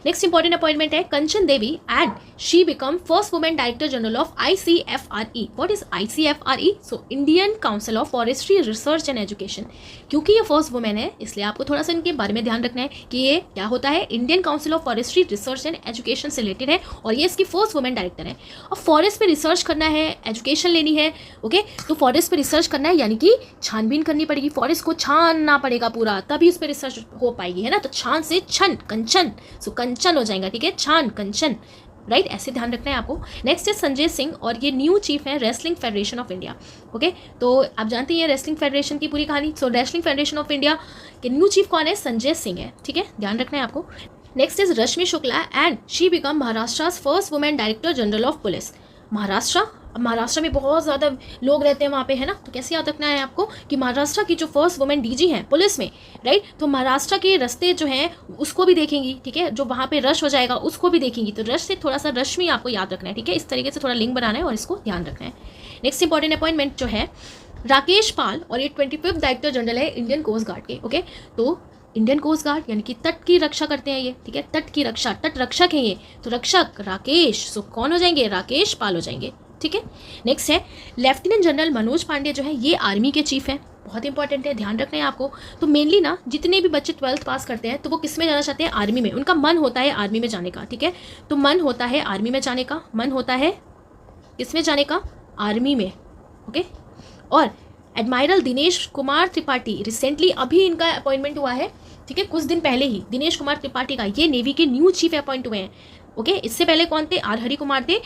नेक्स्ट इंपॉर्टेंट अपॉइंटमेंट है Kanchan Devi and she become first women director general of ICFRE। What is ICFRE? So Indian Council of Forestry Research and Education. क्योंकि ये फर्स्ट वुमेन है इसलिए आपको थोड़ा सा इनके बारे में ध्यान रखना है कि ये क्या होता है, Indian Council of Forestry Research and education से रिलेटेड है और ये इसकी फर्स्ट वुमेन डायरेक्टर है। और फॉरेस्ट पे रिसर्च करना है, एजुकेशन लेनी है, ओके। तो फॉरेस्ट पे रिसर्च करना है यानी कि छानबीन करनी पड़ेगी, फॉरेस्ट को छानना पड़ेगा पूरा, तभी उस पर रिसर्च हो पाएगी, है ना। तो छान से छन, कंचन, सो कंचन हो जाएगा, ठीक है, छान कंचन, राइट, ऐसे ध्यान रखना है आपको। नेक्स्ट है संजय सिंह और ये न्यू चीफ है wrestling federation of India, okay. तो आप जानते हैं रेसलिंग फेडरेशन की पूरी कहानी। सो रेसलिंग फेडरेशन ऑफ इंडिया के न्यू चीफ कौन है, संजय सिंह है, ठीक है, ध्यान रखना है आपको। Next is Rashmi Shukla and she become Maharashtra first women director general of police. Maharashtra में बहुत ज़्यादा लोग रहते हैं वहाँ पे, है ना, तो कैसे याद रखना है आपको कि महाराष्ट्र की जो फर्स्ट वुमेन DG हैं पुलिस में, राइट, तो महाराष्ट्र के रास्ते जो हैं उसको भी देखेंगी, ठीक है, जो वहाँ पे रश हो जाएगा उसको भी देखेंगी, तो रश से थोड़ा सा रश्मि आपको याद रखना है, ठीक है, इस तरीके से थोड़ा लिंक बनाना है और इसको ध्यान रखना है। नेक्स्ट इंपॉर्टेंट अपॉइंटमेंट जो है राकेश पाल और ये 25th डायरेक्टर जनरल है इंडियन कोस्ट गार्ड के, ओके। तो इंडियन कोस्ट गार्ड यानी कि तट की रक्षा करते हैं ये, ठीक है, तट की रक्षा, तट रक्षक हैं ये, तो रक्षक राकेश, सो कौन हो जाएंगे, राकेश पाल हो जाएंगे, ठीक है। नेक्स्ट है लेफ्टिनेंट जनरल मनोज पांडे जो है ये आर्मी के चीफ हैं, बहुत इंपॉर्टेंट है, ध्यान रखना है आपको। तो मेनली ना जितने भी बच्चे 12th पास करते हैं तो वो किस में जाना चाहते हैं, आर्मी में, उनका मन होता है आर्मी में जाने का, ठीक है, तो मन होता है आर्मी में जाने का, मन होता है किस में जाने का, आर्मी में, ओके। और एडमायरल दिनेश कुमार त्रिपाठी रिसेंटली अभी इनका अपॉइंटमेंट हुआ है, ठीक है, कुछ दिन पहले ही दिनेश कुमार त्रिपाठी का, ये नेवी के न्यू चीफ अपॉइंट हुए हैं, ओके। इससे पहले कौन थे, R हरि कुमार थे,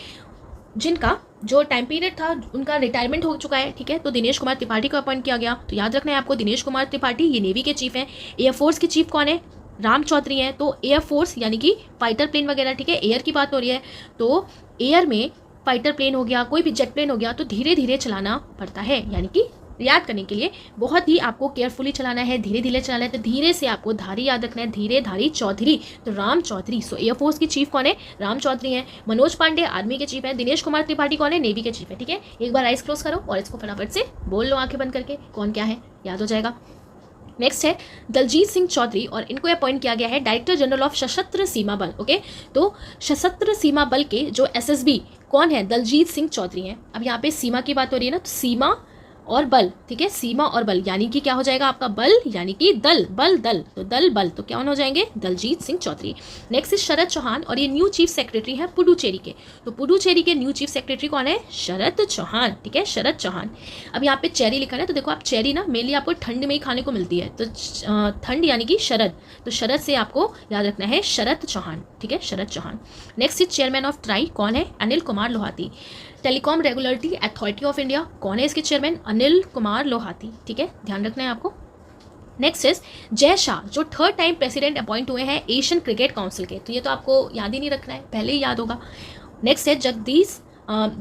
जिनका जो टाइम पीरियड था उनका रिटायरमेंट हो चुका है, ठीक है, तो दिनेश कुमार त्रिपाठी को अपॉइंट किया गया। तो याद रखना है आपको दिनेश कुमार त्रिपाठी ये नेवी के चीफ हैं। एयरफोर्स के चीफ कौन है, राम चौधरी हैं, तो एयरफोर्स यानी कि फाइटर प्लेन वगैरह, ठीक है, एयर की बात हो रही है, तो एयर में फाइटर प्लेन हो गया, कोई भी जेट प्लेन हो गया, तो धीरे धीरे चलाना पड़ता है, यानी कि याद करने के लिए बहुत ही आपको केयरफुली चलाना है, धीरे धीरे चलाना है, तो धीरे से आपको धारी याद रखना है, धीरे धारी चौधरी, तो राम चौधरी। सो एयरफोर्स की चीफ कौन है, राम चौधरी हैं। मनोज पांडे आर्मी के चीफ है, दिनेश कुमार त्रिपाठी कौन है, नेवी के चीफ है, ठीक है। एक बार आइज क्लोज करो और इसको फटाफट से बोल लो आंखें बंद करके, कौन क्या है याद हो जाएगा। नेक्स्ट है दलजीत सिंह चौधरी और इनको अपॉइंट किया गया है डायरेक्टर जनरल ऑफ सशस्त्र सीमा बल, ओके। तो सशस्त्र सीमा बल के जो SSB कौन है, दलजीत सिंह चौधरी हैं। अब यहाँ पे सीमा की बात हो रही है ना, तो सीमा और बल, ठीक है, सीमा और बल, यानी कि क्या हो जाएगा आपका बल यानी कि दल, बल दल, तो दल बल, तो क्या हो जाएंगे दलजीत सिंह चौधरी। नेक्स्ट इज शरद चौहान और ये न्यू चीफ सेक्रेटरी है पुडुचेरी के। तो पुडुचेरी के न्यू चीफ सेक्रेटरी कौन है, शरद चौहान, ठीक है, शरद चौहान। अब यहाँ पे चेरी लिखा है, तो देखो आप चेरी ना मेनली आपको ठंड में ही खाने को मिलती है, तो ठंड यानी कि शरद, तो शरद से आपको याद रखना है शरद चौहान, ठीक है, Sharad Chauhan. Next is chairman of TRAI, कौन है, Anil Kumar Lohati. Telecom Regulatory Authority of India, कौन है इसके चेयरमैन, अनिल कुमार लोहाती, ठीक है, ध्यान रखना है आपको। नेक्स्ट इज जय शाह, जो थर्ड टाइम प्रेसिडेंट अपॉइंट हुए हैं एशियन क्रिकेट काउंसिल के, तो ये तो आपको याद ही नहीं रखना है, पहले ही याद होगा। नेक्स्ट है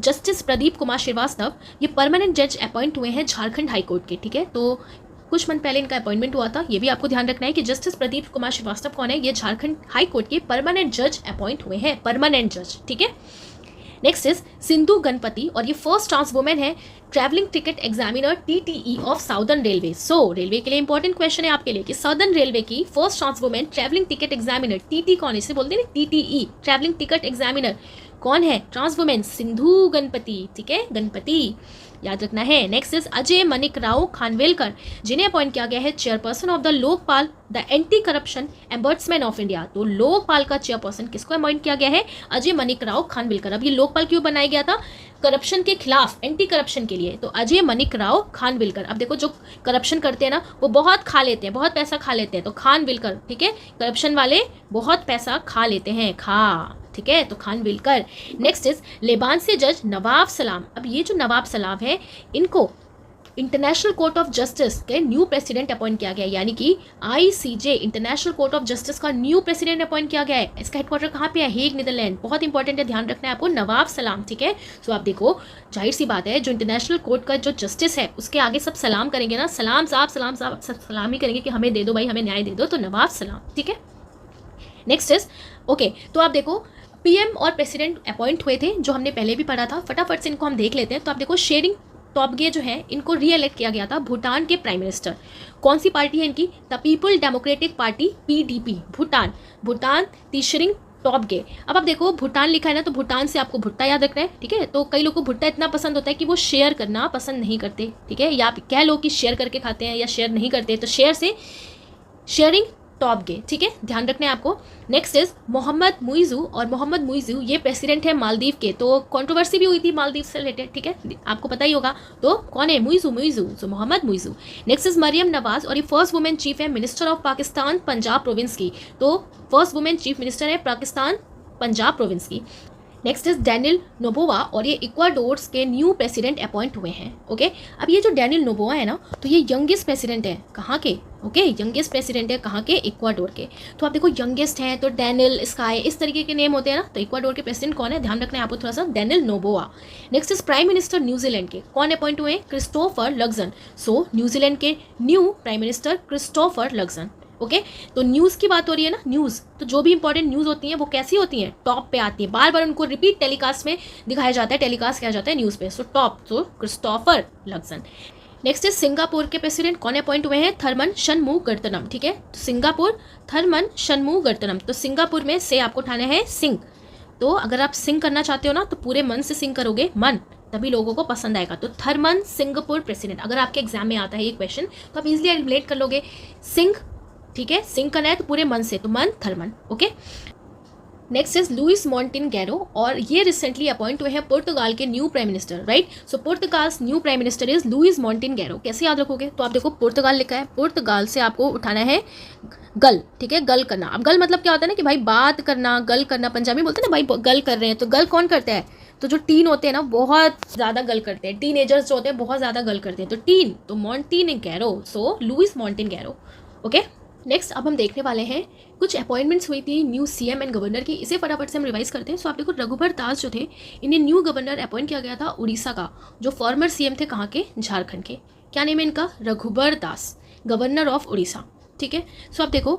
जस्टिस प्रदीप कुमार श्रीवास्तव, ये परमानेंट जज अपॉइंट हुए हैं झारखंड हाई कोर्ट के, ठीक है, तो कुछ मंथ पहले इनका अपॉइंटमेंट हुआ था, ये भी आपको ध्यान रखना है कि जस्टिस प्रदीप कुमार श्रीवास्तव कौन है, ये झारखंड हाई कोर्ट के परमानेंट जज अपॉइंट हुए हैं, परमानेंट जज, ठीक है। नेक्स्ट इज सिंधु गणपति और ये फर्स्ट ट्रांस वुमेन है travelling ticket examiner TTE of southern railway. So railway के लिए इंपॉर्टेंट क्वेश्चन है आपके लिए कि साउदर्न रेलवे की first trans women travelling ticket examiner, TT कौन है, इसे बोलते हैं ना टीटीई, ट्रैवलिंग टिकट एग्जामिनर कौन है, ट्रांस वुमेन सिंधु गणपति, ठीक है, गणपति याद रखना है। नेक्स्ट इज अजय मनिक राव खानवेलकर, जिन्हें अपॉइंट किया गया है chairperson of the Lokpal the anti corruption ombudsman of India. तो लोकपाल का चेयरपर्सन किसको अपॉइंट किया गया है, अजय मनिक राव खानवेलकर। अब ये लोकपाल क्यों बनाया गया था, करप्शन के खिलाफ, एंटी करप्शन के लिए, तो अजय मनिक राव खानविलकर। अब देखो जो करप्शन करते हैं ना वो बहुत खा लेते हैं, बहुत पैसा खा लेते हैं, तो खानविलकर, ठीक है, करप्शन वाले बहुत पैसा खा लेते हैं, ठीक है, तो खानविलकर। नेक्स्ट इज लेबान से जज नवाब सलाम। अब ये जो नवाब सलाम है इनको इंटरनेशनल कोर्ट ऑफ जस्टिस के न्यू प्रेसिडेंट अपॉइंट किया गया, यानी कि ICJ international court of justice का न्यू प्रेसिडेंट अपॉइंट किया गया है। इसका हेडक्वार्टर कहाँ पे है, हेग नीदरलैंड, बहुत इंपॉर्टेंट है, ध्यान रखना है आपको, नवाब सलाम, ठीक है। सो आप देखो जाहिर सी बात है जो इंटरनेशनल कोर्ट का जो जस्टिस है उसके आगे सब सलाम करेंगे ना, सलाम साहब सलाम साहब, सब सलाम ही करेंगे कि हमें दे दो भाई, हमें न्याय दे दो, तो नवाब सलाम, ठीक है। नेक्स्ट इज ओके, तो आप देखो पीएम और प्रेसिडेंट अपॉइंट हुए थे जो हमने पहले भी पढ़ा था, फटाफट से इनको हम देख लेते हैं। तो आप देखो शेरिंग टोब्गे जो है इनको रीएलेक्ट किया गया था भूटान के प्राइम मिनिस्टर। कौन सी पार्टी है इनकी, the People's Democratic Party PDP, Bhutan Tshering Tobgay. अब आप देखो भूटान लिखा है ना, तो भूटान से आपको भुट्टा याद रखना है, ठीक है। तो कई लोगों को भुट्टा इतना पसंद होता है कि वो शेयर करना पसंद नहीं करते, ठीक है, या कह लो कि शेयर करके खाते हैं या शेयर नहीं करते, तो शेयर से शेयरिंग टोब्गे, ठीक है, ध्यान रखना है आपको। नेक्स्ट इज मोहम्मद मुइजू, और मोहम्मद मुइजू ये प्रेसिडेंट है मालदीव के, तो कंट्रोवर्सी भी हुई थी मालदीव से रिलेटेड, ठीक है, आपको पता ही होगा, तो कौन है मुइजू, सो मोहम्मद मुइजू। नेक्स्ट इज मरियम नवाज, और ये फर्स्ट वुमेन चीफ है minister of Pakistan Punjab province की, तो फर्स्ट वुमेन चीफ मिनिस्टर है पाकिस्तान पंजाब प्रोविंस की। नेक्स्ट इज डैनियल नोबोवा, और ये इक्वाडोर्स के न्यू प्रेसिडेंट अपॉइंट हुए हैं, ओके। अब ये जो डैनियल नोबोवा है ना, तो ये यंगेस्ट प्रेसिडेंट है, कहाँ के, ओके, यंगेस्ट प्रेसिडेंट है कहाँ के, इक्वाडोर के। तो आप देखो यंगेस्ट हैं तो डैनियल, स्काई, इस तरीके के नेम होते हैं ना, तो इक्वाडोर के प्रेसिडेंट कौन है, ध्यान रखना है आपको थोड़ा सा, Daniel Noboa. Next is prime minister New Zealand के, कौन अपॉइंट हुए, क्रिस्टोफर लक्सन। सो न्यूजीलैंड के new prime minister Christopher Luxon, okay. तो न्यूज़ की बात हो रही है ना, न्यूज़, तो जो भी इंपॉर्टेंट न्यूज़ होती हैं वो कैसी होती हैं, टॉप पे आती है, बार बार उनको रिपीट टेलीकास्ट में दिखाया जाता है, टेलीकास्ट किया जाता है न्यूज़ पे, सो टॉप, तो Christopher Luxon. Next is Singapore के प्रेसिडेंट कौन अपॉइंट हुए हैं, थरमन शनमुगारत्नम, ठीक है, तो सिंगापुर थरमन शनमुगारत्नम, तो सिंगापुर में से आपको उठाना है सिंग, तो अगर आप सिंग करना चाहते हो ना तो पूरे मन से सिंग करोगे, मन, तभी लोगों को पसंद आएगा। तो थरमन सिंगापुर प्रेसिडेंट, अगर आपके एग्जाम में आता है ये क्वेश्चन तो आप इजिली रिलेट कर लोगे, सिंग, ठीक है, सिंग करना है तो पूरे मन से, तो मन Tharman, okay. Next is Luis Montenegro, और ये रिसेंटली अपॉइंट हुए हैं पुर्तगाल के new prime minister, right. So Portugal's new prime minister is Luis Montenegro. कैसे याद रखोगे, तो आप देखो पुर्तगाल लिखा है, पुर्तगाल से आपको उठाना है गल, ठीक है, गल करना। अब गल मतलब क्या होता है ना कि भाई बात करना, गल करना, पंजाबी बोलते हैं ना भाई गल कर रहे हैं, तो गल कौन करता है, तो जो टीन होते हैं ना बहुत ज़्यादा गल करते हैं, टीनेजर्स जो होते हैं बहुत ज़्यादा गल करते हैं, तो टीन, तो मोंटेनेग्रो, सो लुइस मोंटेनेग्रो, ओके। नेक्स्ट अब हम देखने वाले हैं कुछ अपॉइंटमेंट्स हुई थी न्यू सीएम एंड गवर्नर की, इसे फटाफट से हम रिवाइज करते हैं। सो आप देखो रघुबर दास जो थे इन्हें न्यू गवर्नर अपॉइंट किया गया था उड़ीसा का, जो फॉर्मर सीएम थे कहाँ के, झारखंड के। क्या नेम है इनका, रघुबर दास, गवर्नर ऑफ उड़ीसा, ठीक है। सो आप देखो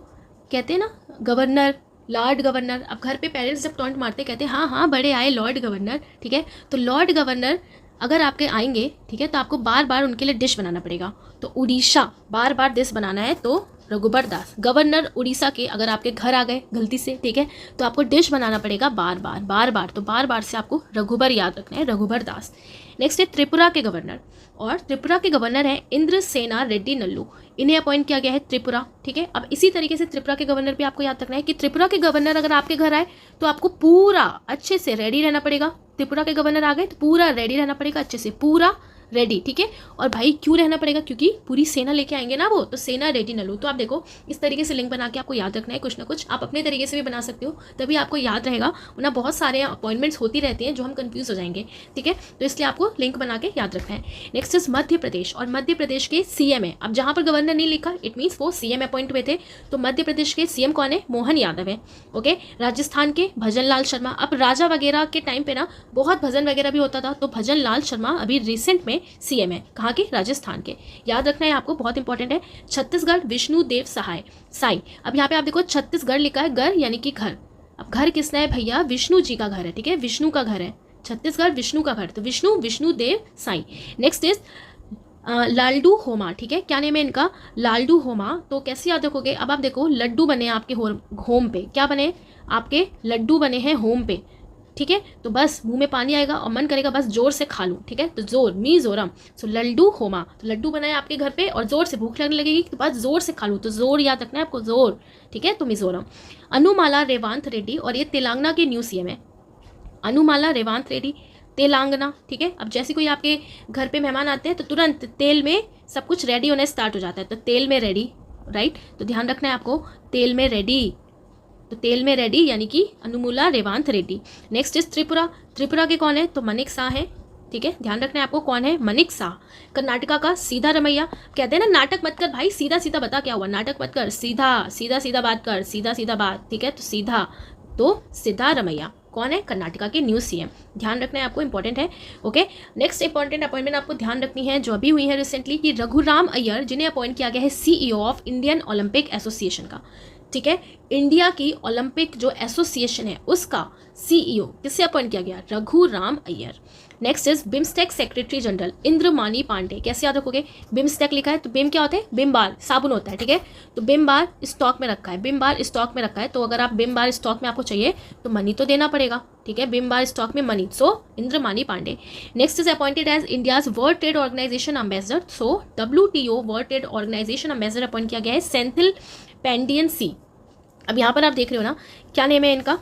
कहते हैं ना गवर्नर, लॉर्ड गवर्नर, अब घर पे पेरेंट्स जब टॉन्ट मारते कहते हैं हाँ हाँ बड़े आए लॉर्ड गवर्नर, ठीक है। तो लॉर्ड गवर्नर अगर आपके आएंगे, ठीक है, तो आपको बार बार उनके लिए डिश बनाना पड़ेगा, तो उड़ीसा बार बार डिश बनाना है, तो रघुबर दास। गवर्नर उड़ीसा के अगर आपके घर आ गए गलती से, ठीक है, तो आपको डिश बनाना पड़ेगा बार बार बार बार, तो बार बार से आपको रघुबर याद रखना है, रघुबर दास। नेक्स्ट है त्रिपुरा के गवर्नर, और त्रिपुरा के गवर्नर हैं इंद्रसेना रेड्डी नल्लू, इन्हें अपॉइंट किया गया है त्रिपुरा, ठीक है। अब इसी तरीके से त्रिपुरा के गवर्नर भी आपको याद रखना है कि त्रिपुरा के गवर्नर अगर आपके घर आए तो आपको पूरा अच्छे से रेडी रहना पड़ेगा। त्रिपुरा के गवर्नर आ गए तो पूरा रेडी रहना पड़ेगा, अच्छे से पूरा रेडी, ठीक है। और भाई क्यों रहना पड़ेगा, क्योंकि पूरी सेना लेके आएंगे ना वो, तो सेना रेडी न लो। तो आप देखो इस तरीके से लिंक बना के आपको याद रखना है, कुछ ना कुछ आप अपने तरीके से भी बना सकते हो, तभी आपको याद रहेगा, वरना बहुत सारे अपॉइंटमेंट्स होती रहती हैं जो हम कंफ्यूज हो जाएंगे, ठीक है। तो इसलिए आपको लिंक बना के याद रखना है। नेक्स्ट इज मध्य प्रदेश, और मध्य प्रदेश के सीएम है। अब जहाँ पर गवर्नर नहीं लिखा इट मीन्स वो सीएम अपॉइंट हुए थे, तो मध्य प्रदेश के सीएम कौन है, मोहन यादव है, ओके। राजस्थान के भजन लाल शर्मा। अब राजा वगैरह के टाइम पे ना बहुत भजन वगैरह भी होता था, तो भजन लाल शर्मा अभी रिसेंट में सीएम है, कहाँ के, राजस्थान के, याद रखना है आपको, बहुत इंपॉर्टेंट है। छत्तीसगढ़ विष्णु देव सहाय साई। अब यहाँ पे आप देखो छत्तीसगढ़ लिखा है, घर यानी कि घर, अब घर किसना है भैया, विष्णु जी का घर है, ठीक है, विष्णु का घर है, छत्तीसगढ़ विष्णु का घर, तो विष्णु देव साई। नेक्स्ट इज लालडू होमा, ठीक है, क्या नेम है इनका, लालडू होमा। तो कैसे याद रखोगे, अब आप देखो लड्डू बने आपके होम पे, क्या बने आपके, लड्डू बने हैं होम पे, ठीक है। तो बस मुंह में पानी आएगा और मन करेगा बस जोर से खा लूँ, ठीक है, तो जोर मिजोरम, सो लड्डू होमा, तो लड्डू बनाए आपके घर पे और जोर से भूख लगने लगेगी तो बस जोर से खा लूँ, तो जोर याद रखना है आपको, जोर, ठीक है, तो मिजोरम। अनुमाला रेवांत रेड्डी, और ये तेलंगाना के न्यू सीएम है, अनुमाला रेवांत रेड्डी, तेलंगाना, ठीक है। अब जैसे कोई आपके घर पे मेहमान आते हैं तो तुरंत तेल में सब कुछ रेडी होने स्टार्ट हो जाता है, तो तेल में रेडी, राइट, तो ध्यान रखना है आपको, तेल में रेडी, तो तेल में रेडी यानी कि अनुमूला रेवांत रेड्डी। नेक्स्ट इज त्रिपुरा, त्रिपुरा के कौन है, तो मनिक शाह है, ठीक है, ध्यान रखना है आपको कौन है, मनिक शाह। कर्नाटका का सीधा रमैया, कहते हैं ना नाटक मत कर भाई, सीधा सीधा बता क्या हुआ, नाटक मत कर, सीधा सीधा सीधा बात कर, सीधा सीधा बात, ठीक है, तो सीधा, तो सिद्धा रमैया कौन है, कर्नाटका के न्यू सीएम, ध्यान रखना है आपको, इंपॉर्टेंट है, ओके। नेक्स्ट इंपॉर्टेंट अपॉइंटमेंट आपको ध्यान रखनी है जो अभी हुई है रिसेंटली, कि रघुराम अय्यर जिन्हें अपॉइंट किया गया है CEO of Indian Olympic association का, ठीक है, इंडिया की ओलंपिक जो एसोसिएशन है उसका सीईओ किससे अपॉइंट किया गया, Raghuram Iyer. Next is BIMSTEC secretary general Indramani Pandey, कैसे याद रखोगे, बिम्स्टेक लिखा है तो बिम क्या होता है, बिम बार साबुन होता है, ठीक है, तो बिम बार स्टॉक में रखा है, बिम बार स्टॉक में रखा है, तो अगर आप बिम बार स्टॉक में आपको चाहिए तो मनी तो देना पड़ेगा, ठीक है, बिम बार स्टॉक में money, so Indramani Pandey. Next is appointed as India's World Trade Organization ambassador, so WTO World Trade Organization ambassador appoint किया गया है सेंथिल पेंडियन सी। अब यहाँ पर आप देख रहे हो ना क्या नेम है इनका,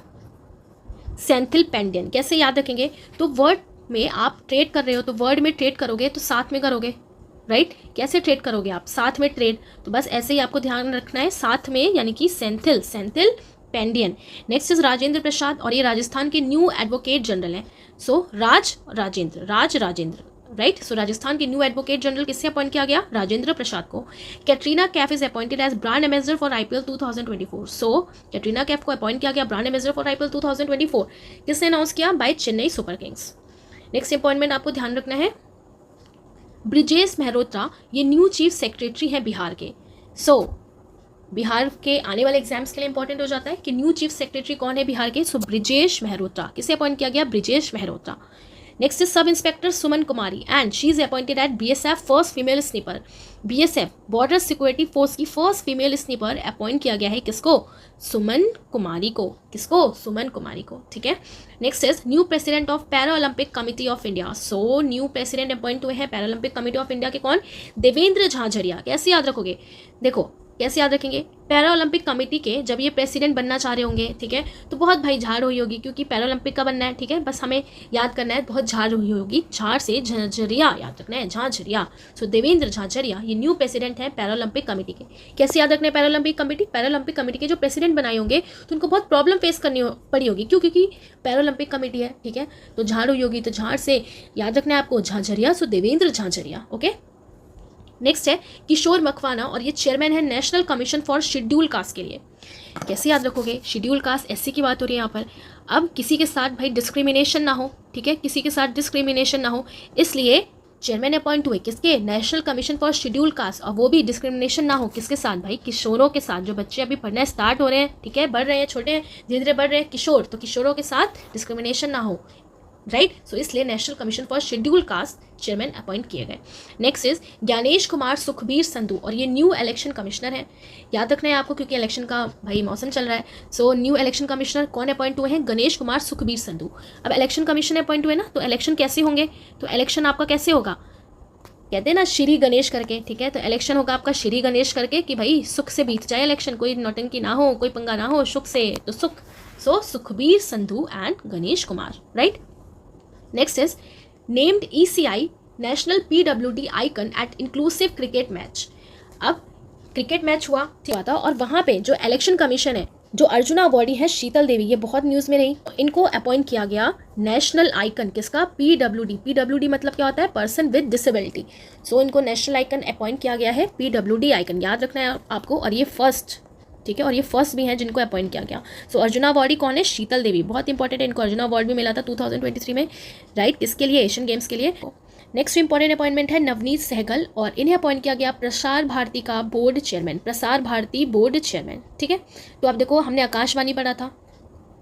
सेंथिल पेंडियन, कैसे याद रखेंगे, तो वर्ड में आप ट्रेड कर रहे हो तो वर्ड में ट्रेड करोगे तो साथ में करोगे, राइट, कैसे ट्रेड करोगे आप, साथ में ट्रेड, तो बस ऐसे ही आपको ध्यान रखना है, साथ में यानी कि सेंथिल, सेंथिल पेंडियन। नेक्स्ट इज राजेंद्र प्रसाद, और ये राजस्थान के न्यू एडवोकेट जनरल हैं, so Rajendra, right, so Rajasthan के न्यू एडवोकेट जनरल किससे अपॉइंट किया गया, राजेंद्र प्रसाद को। Katrina Kaif is appointed as brand ambassador for IPL 2024, so Katrina Kaif को अपॉइंट किया गया ब्रांड एम्बेसडर फॉर IPL 2024, किसने अनाउंस किया, by Chennai super kings. Next appointment आपको ध्यान रखना है, ब्रिजेश मेहरोत्रा, ये न्यू चीफ सेक्रेटरी हैं बिहार के, सो बिहार के आने वाले एग्जाम्स के लिए इंपॉर्टेंट हो जाता है कि न्यू चीफ सेक्रेटरी कौन है बिहार के, सो ब्रिजेश मेहरोत्रा, किसे अपॉइंट किया गया, Brijesh Mehrotra. Next is sub inspector Suman Kumari, and she is appointed at BSF first female sniper, BSF border security force की फर्स्ट फीमेल स्नीपर अपॉइंट किया गया है किसको, सुमन कुमारी को, किसको, सुमन कुमारी को, ठीक है। Next is new president of para Olympic committee of India, so new president appoint हुए हैं para Olympic committee of India के कौन, देवेंद्र झाझड़िया। कैसे याद रखोगे, देखो कैसे याद रखेंगे, पैरा ओलंपिक कमेटी के जब ये प्रेसिडेंट बनना चाह रहे होंगे, ठीक है, तो बहुत भाई झाड़ हुई होगी क्योंकि पैरा ओलंपिक का बनना है, ठीक है, बस हमें याद करना है, बहुत झाड़ हुई होगी, झाड़ से झाझड़िया याद रखना है, झाझड़िया, सो देवेंद्र झाझड़िया ये न्यू प्रेसिडेंट है पैरा ओलंपिक कमेटी के। कैसे याद रखना है para Olympic committee, para Olympic committee के जो प्रेसिडेंट बनाए होंगे तो उनको बहुत प्रॉब्लम फेस करनी पड़ी होगी, क्यों, क्योंकि पैरा ओलंपिक कमेटी है, ठीक है, तो झाड़ हुई होगी, तो झाड़ से याद रखना है आपको झाझड़िया, सो देवेंद्र झाझड़िया, ओके। नेक्स्ट है किशोर मकवाना, और ये चेयरमैन है national commission for schedule cast के लिए। कैसे याद रखोगे, शेड्यूल कास्ट SC की बात हो रही है यहाँ पर, अब किसी के साथ भाई डिस्क्रिमिनेशन ना हो, ठीक है, किसी के साथ डिस्क्रिमिनेशन ना हो, इसलिए चेयरमैन अपॉइंट हुए किसके, national commission for schedule cast, और वो भी डिस्क्रिमिनेशन ना हो किसके साथ, भाई किशोरों के साथ, जो बच्चे अभी पढ़ना स्टार्ट हो रहे हैं, ठीक है, बढ़ रहे हैं, छोटे हैं, धीरे धीरे बढ़ रहे हैं, किशोर, तो किशोरों के साथ डिस्क्रिमिनेशन ना हो, राइट। सो इसलिए national commission for schedule caste chairman appoint किए गए। नेक्स्ट इज ज्ञानेश कुमार सुखबीर संधू, और ये न्यू इलेक्शन कमिश्नर है। याद रखना है आपको क्योंकि इलेक्शन का भाई मौसम चल रहा है। सो न्यू इलेक्शन कमिश्नर कौन अपॉइंट हुए हैं? गणेश कुमार सुखबीर संधू। अब इलेक्शन कमीशन अपॉइंट हुए ना, तो इलेक्शन कैसे होंगे? तो इलेक्शन आपका कैसे होगा? कहते हैं ना श्री गणेश करके, ठीक है। तो इलेक्शन होगा आपका श्री गणेश करके कि भाई सुख से बीत जाए इलेक्शन, कोई नौटंकी ना हो, कोई पंगा ना हो, सुख से तो सुख। So Sukhbir Sandhu and Ganesh Kumar, right. Next is named ECI national PWD icon at inclusive cricket match. अब क्रिकेट मैच हुआ था और वहाँ पे जो इलेक्शन कमीशन है, जो अर्जुना अवॉर्डी है शीतल देवी, ये बहुत न्यूज़ में रही, इनको अपॉइंट किया गया नेशनल आइकन किसका? PWD मतलब क्या होता है? Person with disability. सो इनको नेशनल आइकन अपॉइंट किया गया है, PWD आइकन, याद रखना है आपको। और ये फर्स्ट, ठीक है, और ये फर्स्ट भी है जिनको अपॉइंट किया गया। सो अर्जुना अवॉर्डी कौन है? शीतल देवी, बहुत इंपॉर्टेंट है। इनको अर्जुना अवॉर्ड भी मिला था 2023 में, राइट। किसके लिए? एशियन गेम्स के लिए। नेक्स्ट इंपॉर्टेंट अपॉइंटमेंट है नवनीत सहगल, और इन्हें अपॉइंट किया गया प्रसार भारती का board chairman, Prasar Bharati board chairman, ठीक है। तो अब देखो हमने आकाशवाणी पढ़ा था,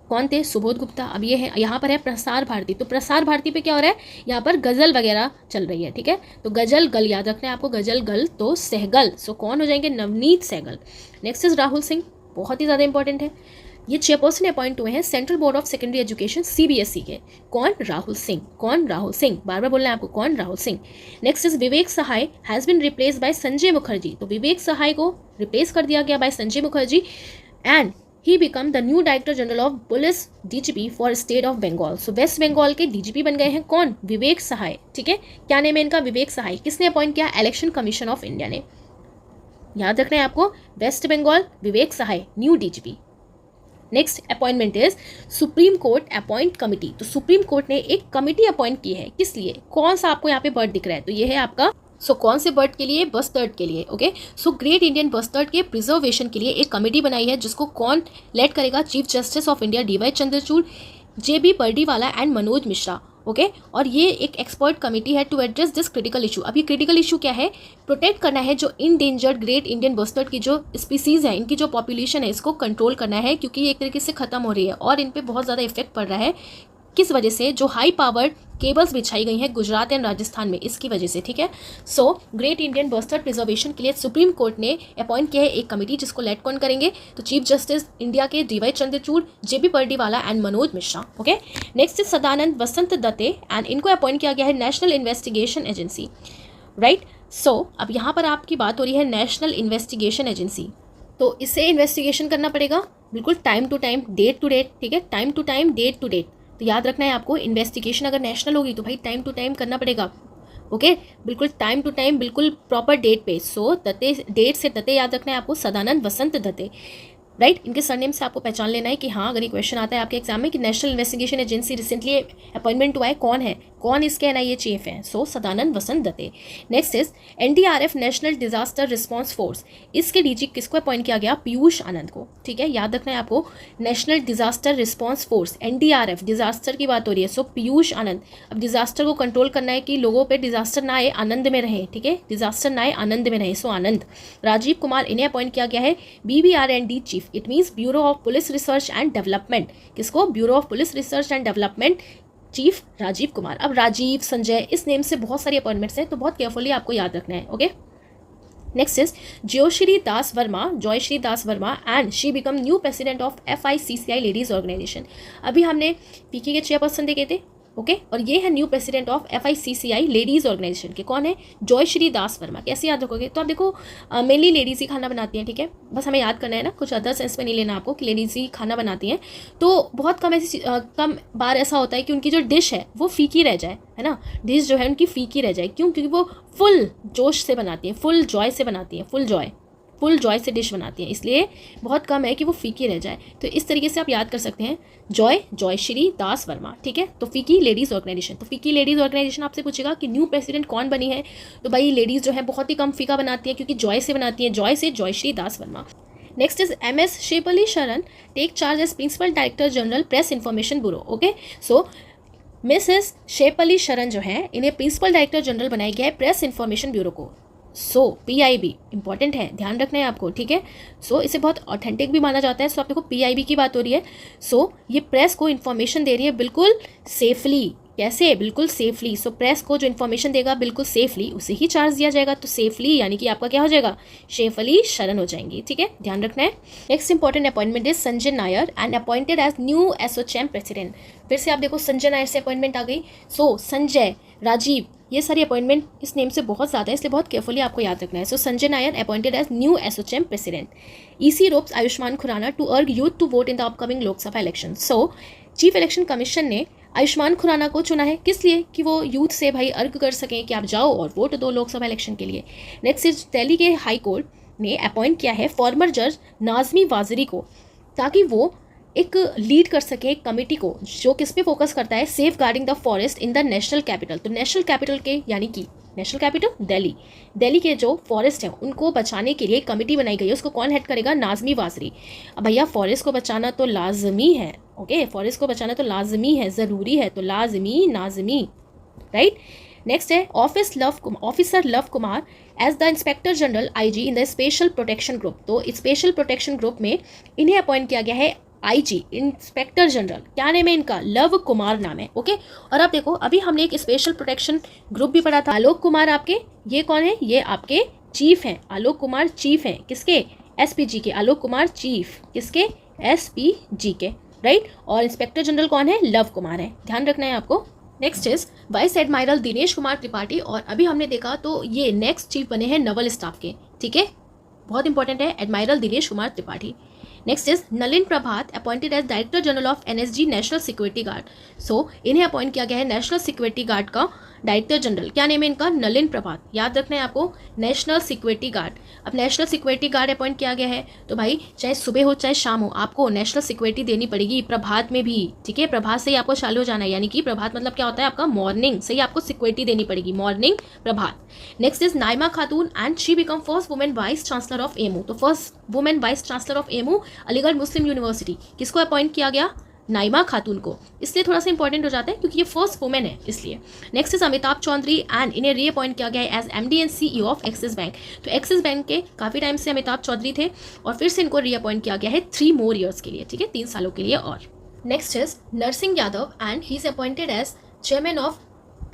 कौन थे? सुबोध गुप्ता। अब ये है, यहाँ पर है प्रसार भारती। तो प्रसार भारती पे क्या हो रहा है? यहाँ पर गजल वगैरह चल रही है, ठीक है। तो गजल गल याद रखना है आपको, गजल गल तो सहगल। सो कौन हो जाएंगे? नवनीत सहगल। नेक्स्ट इज राहुल सिंह, बहुत ही ज़्यादा इंपॉर्टेंट है। ये चेयरपर्सन अपॉइंट हुए हैं central board of secondary education CBSE के। कौन? राहुल सिंह। कौन? राहुल सिंह, बार बार बोलना है आपको, कौन? Rahul Singh. Next is Vivek Sahay has been replace by Sanjay Mukherjee. तो विवेक सहाय को रिप्लेस कर दिया गया by Sanjay Mukherjee, and he become the new director general of police DGP for state of Bengal. So West Bengal के DGP बन गए हैं कौन? विवेक सहाय, ठीक है। क्या नेम है इनका? विवेक सहाय। किसने अपॉइंट किया? इलेक्शन कमीशन ऑफ इंडिया ने। याद रखना है आपको, West Bengal, Vivek Sahay, new DGP। Next appointment is supreme court appoint committee. तो सुप्रीम कोर्ट ने एक कमिटी अपॉइंट की है, किस लिए? कौन सा आपको यहाँ पे बर्ड दिख रहा है? तो ये है आपका, सो कौन से बर्ड के लिए? बस्टर्ड के लिए, okay. So great Indian bustard के प्रिजर्वेशन के लिए एक कमेटी बनाई है, जिसको कौन लेड करेगा? Chief justice of India DY Chandrachud, JB Pardiwala and Manoj Mishra, okay. और ये एक एक्सपर्ट कमेटी है to address this critical issue. अब ये क्रिटिकल इशू क्या है? प्रोटेक्ट करना है जो इंडेंजर्ड ग्रेट इंडियन बस्टर्ड की जो स्पीसीज़ है, इनकी जो पॉपुलेशन है, इसको कंट्रोल करना है, क्योंकि ये एक तरीके से ख़त्म हो रही है और इन पे बहुत ज़्यादा इफेक्ट पड़ रहा है। किस वजह से? जो हाई पावर्ड केबल्स बिछाई गई हैं गुजरात एंड राजस्थान में, इसकी वजह से, ठीक है। So great Indian bustard preservation के लिए सुप्रीम कोर्ट ने अपॉइंट किया है एक कमेटी, जिसको लेड कौन करेंगे? तो चीफ जस्टिस इंडिया के DY Chandrachud, JB Pardiwala and Manoj Mishra, okay. Next is Sadanand Vasant Date, and इनको अपॉइंट किया गया है National Investigation Agency, right. So अब यहाँ पर आपकी बात हो रही है नेशनल इन्वेस्टिगेशन एजेंसी, तो इसे इन्वेस्टिगेशन करना पड़ेगा बिल्कुल time to time, date to date, ठीक है, time to time, date to date. तो याद रखना है आपको, इन्वेस्टिगेशन अगर नेशनल होगी तो भाई टाइम टू टाइम करना पड़ेगा, ओके, बिल्कुल टाइम टू टाइम, बिल्कुल प्रॉपर डेट पे। सो दत्ते, डेट से दत्ते याद रखना है आपको, सदानंद वसंत दत्ते, राइट। इनके सरनेम से आपको पहचान लेना है कि हाँ, अगर ये क्वेश्चन आता है आपके एग्जाम में कि national Investigation agency recently appointment हुआ है, कौन है, कौन इसके NIA चीफ हैं? सो Sadanand Vasant Date. Next is NDRF national disaster response force, इसके DG किसको अपॉइंट किया गया? पीयूष आनंद को, ठीक है। याद रखना है आपको, national disaster response force NDRF, disaster की बात हो रही है, सो पीयूष आनंद। अब डिजास्टर को कंट्रोल करना है कि लोगों पर डिजास्टर ना आए, आनंद में रहे, ठीक है, डिजास्टर ना आए, आनंद में रहे, सो आनंद। राजीव कुमार, इन्हें अपॉइंट किया गया है BBRND chief, it means bureau of police research and development. किसको? Bureau of police research and development, chief Rajiv Kumar. अब राजीव, संजय, इस नेम से बहुत सारी अपॉइंटमेंट्स हैं, तो बहुत केयरफुली आपको याद रखना है, okay. Next is Jayashree Das Verma and she become new president of FICCI ladies organisation. अभी हमने पीके के चेयरपर्सन देखे थे, ओके, और ये है new president of FICCI ladies organisation के। कौन है? जयश्री दास वर्मा। कैसे याद रखोगे? तो आप देखो, मेनली लेडीज़ ही खाना बनाती हैं, ठीक है, बस हमें याद करना है ना, कुछ अदर सेंस में नहीं लेना आपको कि लेडीज़ ही खाना बनाती हैं। तो बहुत कम बार ऐसा होता है कि उनकी जो डिश है वो फीकी रह जाए, है ना, डिश जो है उनकी फीकी रह जाए। क्यों? क्योंकि वो फुल जोश से बनाती हैं, फुल जॉय से बनाती हैं, फुल जॉय से डिश बनाती हैं, इसलिए बहुत कम है कि वो फीकी रह जाए। तो इस तरीके से आप याद कर सकते हैं, जयश्री दास वर्मा, ठीक है। तो फीकी लेडीज़ ऑर्गेनाइजेशन, तो फीकी लेडीज़ ऑर्गेनाइजेशन आपसे पूछेगा कि न्यू प्रेसिडेंट कौन बनी है, तो भाई लेडीज़ जो है बहुत ही कम फीका बनाती है, क्योंकि जॉय से बनाती हैं, जॉय से Jayashree Das Verma. Next is MS Shefali Sharan take charge as principal director general press information bureau, okay. So Mrs Shefali Sharan जो है, इन्हें प्रिंसिपल डायरेक्टर जनरल बनाया गया है प्रेस इन्फॉर्मेशन ब्यूरो को। सो PIB इंपॉर्टेंट है, ध्यान रखना है आपको, ठीक है। सो इसे बहुत ऑथेंटिक भी माना जाता है। सो आप देखो PIB की बात हो रही है, सो ये प्रेस को इन्फॉर्मेशन दे रही है बिल्कुल सेफली, कैसे? बिल्कुल सेफली। सो प्रेस को जो इन्फॉर्मेशन देगा बिल्कुल सेफली उसे ही चार्ज दिया जाएगा। तो सेफली यानी कि आपका क्या हो जाएगा? शेफली शरण हो जाएंगी। ठीक है, ध्यान रखना है। Next important appointment is Sanjay Nair and appointed as new ASSOCHAM president. फिर से आप देखो संजय नायर से अपॉइंटमेंट आ गई। सो संजय, राजीव, ये सारी अपॉइंटमेंट इस नेम से बहुत ज़्यादा है, इसलिए बहुत केयरफुली आपको याद रखना है। So Sanjay Nair appointed as new ASSOCHAM president. EC ropes Ayushmann Khurrana to urge youth to vote in the upcoming Lok Sabha election. So chief election commission ने आयुष्मान खुराना को चुना है, किस लिए? कि वो यूथ से भाई अर्ग कर सकें कि आप जाओ और वोट दो लोकसभा इलेक्शन के लिए। नेक्स्ट इज दिल्ली के हाई कोर्ट ने अपॉइंट किया है फॉर्मर जज नाजमी वाजरी को, ताकि वो एक लीड कर सके एक कमेटी को जो किस पे फोकस करता है? Safeguarding the forest in the national capital. तो नेशनल कैपिटल के यानी कि नेशनल कैपिटल दिल्ली, दिल्ली के जो फॉरेस्ट हैं उनको बचाने के लिए एक कमेटी बनाई गई है। उसको कौन हेड करेगा? नाजमी वाजरी। अब भैया फॉरेस्ट को बचाना तो लाजमी है, ओके, फॉरेस्ट को बचाना तो लाजमी है, ज़रूरी है, तो लाजमी नाजमी, राइट। नेक्स्ट है officer Lav Kumar as the inspector general IG in the special protection group. तो स्पेशल प्रोटेक्शन ग्रुप में इन्हें अपॉइंट किया गया है आईजी, इंस्पेक्टर जनरल। क्या नेम है इनका? लव कुमार नाम है, ओके। और आप देखो अभी हमने एक स्पेशल प्रोटेक्शन ग्रुप भी पढ़ा था। आलोक कुमार आपके ये कौन है? ये आपके चीफ हैं। आलोक कुमार चीफ हैं किसके? एसपीजी के। आलोक कुमार चीफ किसके? एसपीजी के, राइट। और इंस्पेक्टर जनरल कौन है? लव कुमार है, ध्यान रखना है आपको। Next is vice admiral Dinesh Kumar Tripathi. और अभी हमने देखा तो ये नेक्स्ट चीफ बने हैं नवल स्टाफ के, ठीक है, बहुत इंपॉर्टेंट है, admiral Dinesh Kumar Tripathi. Next is Nalin Prabhat appointed as director general of NSG national security guard. So इन्हें अपॉइंट किया गया है नेशनल सिक्योरिटी गार्ड का डायरेक्टर जनरल। क्या नेम है इनका? नलिन प्रभात, याद रखना है आपको, नेशनल सिक्योरिटी गार्ड। अब नेशनल सिक्योरिटी गार्ड अपॉइंट किया गया है तो भाई चाहे सुबह हो चाहे शाम हो आपको नेशनल सिक्योरिटी देनी पड़ेगी, प्रभात में भी, ठीक है। प्रभात से ही आपको चालू हो जाना है, यानी कि प्रभात मतलब क्या होता है आपका? मॉर्निंग से ही आपको सिक्योरिटी देनी पड़ेगी, morning Prabhat. Next is Naima Khatoon and she become first women vice chancellor of AMU. तो first women vice chancellor of AMU Aligarh Muslim University, किसको अपॉइंट किया गया? नाइमा खातून को। इसलिए थोड़ा सा इंपॉर्टेंट हो जाता है क्योंकि ये फर्स्ट वुमेन है, इसलिए। Next is Amitabh Chaudhary and इन्हें रीअपॉइंट किया गया है as MD and CEO of Axis bank. तो एक्सिस बैंक के काफ़ी टाइम से अमिताभ चौधरी थे और फिर से इनको रीअपॉइंट किया गया है 3 more years के लिए, ठीक है, 3 सालों के लिए। और next is Narsingh Yadav and he is appointed as chairman of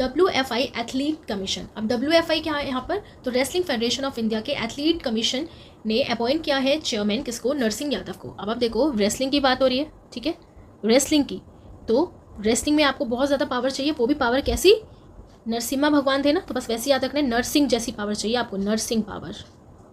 WFI athlete commission. अब WFI क्या है यहाँ पर? तो रेसलिंग फेडरेशन ऑफ इंडिया के एथलीट कमीशन ने अपॉइंट किया है चेयरमैन किसको? नरसिंह यादव को। अब आप देखो रेसलिंग की बात हो रही है, ठीक है, रेसलिंग की, तो रेसलिंग में आपको बहुत ज़्यादा पावर चाहिए, वो भी पावर कैसी? नरसिम्हा भगवान थे ना, तो बस वैसे याद रखना है, नरसिंह जैसी पावर चाहिए आपको, नरसिंह पावर,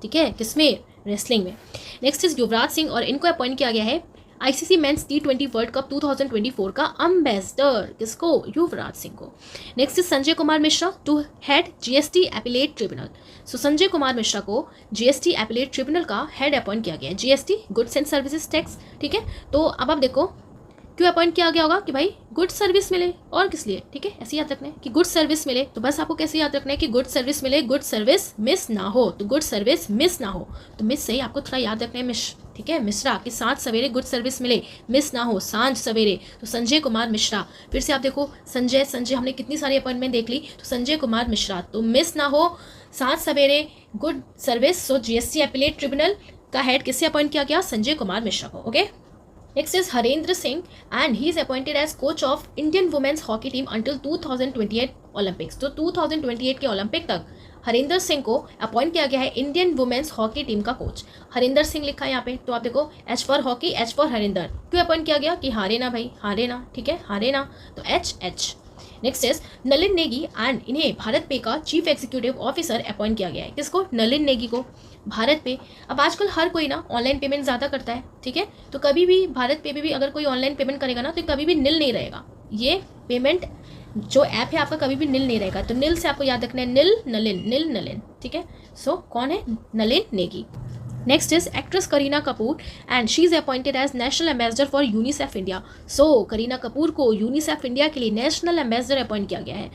ठीक है, किसमें? रेसलिंग में। नेक्स्ट इज युवराज सिंह और इनको अपॉइंट किया गया है ICC men's T20 world cup 2024 का अम्बेसडर, किसको? युवराज सिंह को। Next is Sanjay Kumar Mishra to head GST appellate tribunal. So Sanjay Kumar Mishra को जीएसटी एपिलेट ट्रिब्यूनल का हेड अपॉइंट किया गया है, GST goods and services tax, ठीक है। तो अब आप देखो क्यों अपॉइंट किया गया होगा? कि भाई गुड सर्विस मिले, और किस लिए, ठीक है, ऐसे याद रखना है कि गुड सर्विस मिले। तो बस आपको कैसे याद रखना है कि गुड सर्विस मिले, गुड सर्विस मिस ना हो, तो गुड सर्विस मिस ना हो, तो मिस से ही आपको थोड़ा याद रखना है, ठीक है, मिश्रा कि सांझ सवेरे गुड सर्विस मिले, मिस ना हो, सांझ सवेरे। तो संजय कुमार मिश्रा, फिर से आप देखो संजय हमने कितनी सारी अपॉइंटमेंट देख ली, तो संजय कुमार मिश्रा, तो मिस ना हो, सांझ सवेरे good service. So GST appellate tribunal का हेड किससे अपॉइंट किया गया? संजय कुमार मिश्रा को, okay. Next is Harendra Singh and he is appointed as coach of Indian women's hockey team until 2028 Olympics। तो 2028 के ओलंपिक तक हरिंदर सिंह को अपॉइंट किया गया है इंडियन वुमेन्स हॉकी टीम का कोच। हरिंदर सिंह लिखा है यहाँ पे, तो आप देखो H for hockey, H for Harinder. क्यों अपॉइंट किया गया? कि हारे ना भाई, हारे ना, ठीक है, हारे ना, तो H. Next is Nalin Negi and इन्हें भारत पे का चीफ एग्जीक्यूटिव ऑफिसर अपॉइंट किया गया है। किसको? नलिन नेगी को, भारत पे। अब आजकल हर कोई ना ऑनलाइन पेमेंट ज़्यादा करता है, ठीक है, तो कभी भी भारत पे भी अगर कोई ऑनलाइन पेमेंट करेगा ना तो कभी भी नील नहीं रहेगा, ये पेमेंट जो ऐप है आपका कभी भी नील नहीं रहेगा। तो नील से आपको याद रखना है नील नलिन, ठीक है। सो कौन है? Nalin Negi. Next is actress Kareena Kapoor and she is appointed as national ambassador for UNICEF India. So Kareena Kapoor को यूनिसेफ इंडिया के लिए नेशनल एम्बेसडर अपॉइंट किया गया है,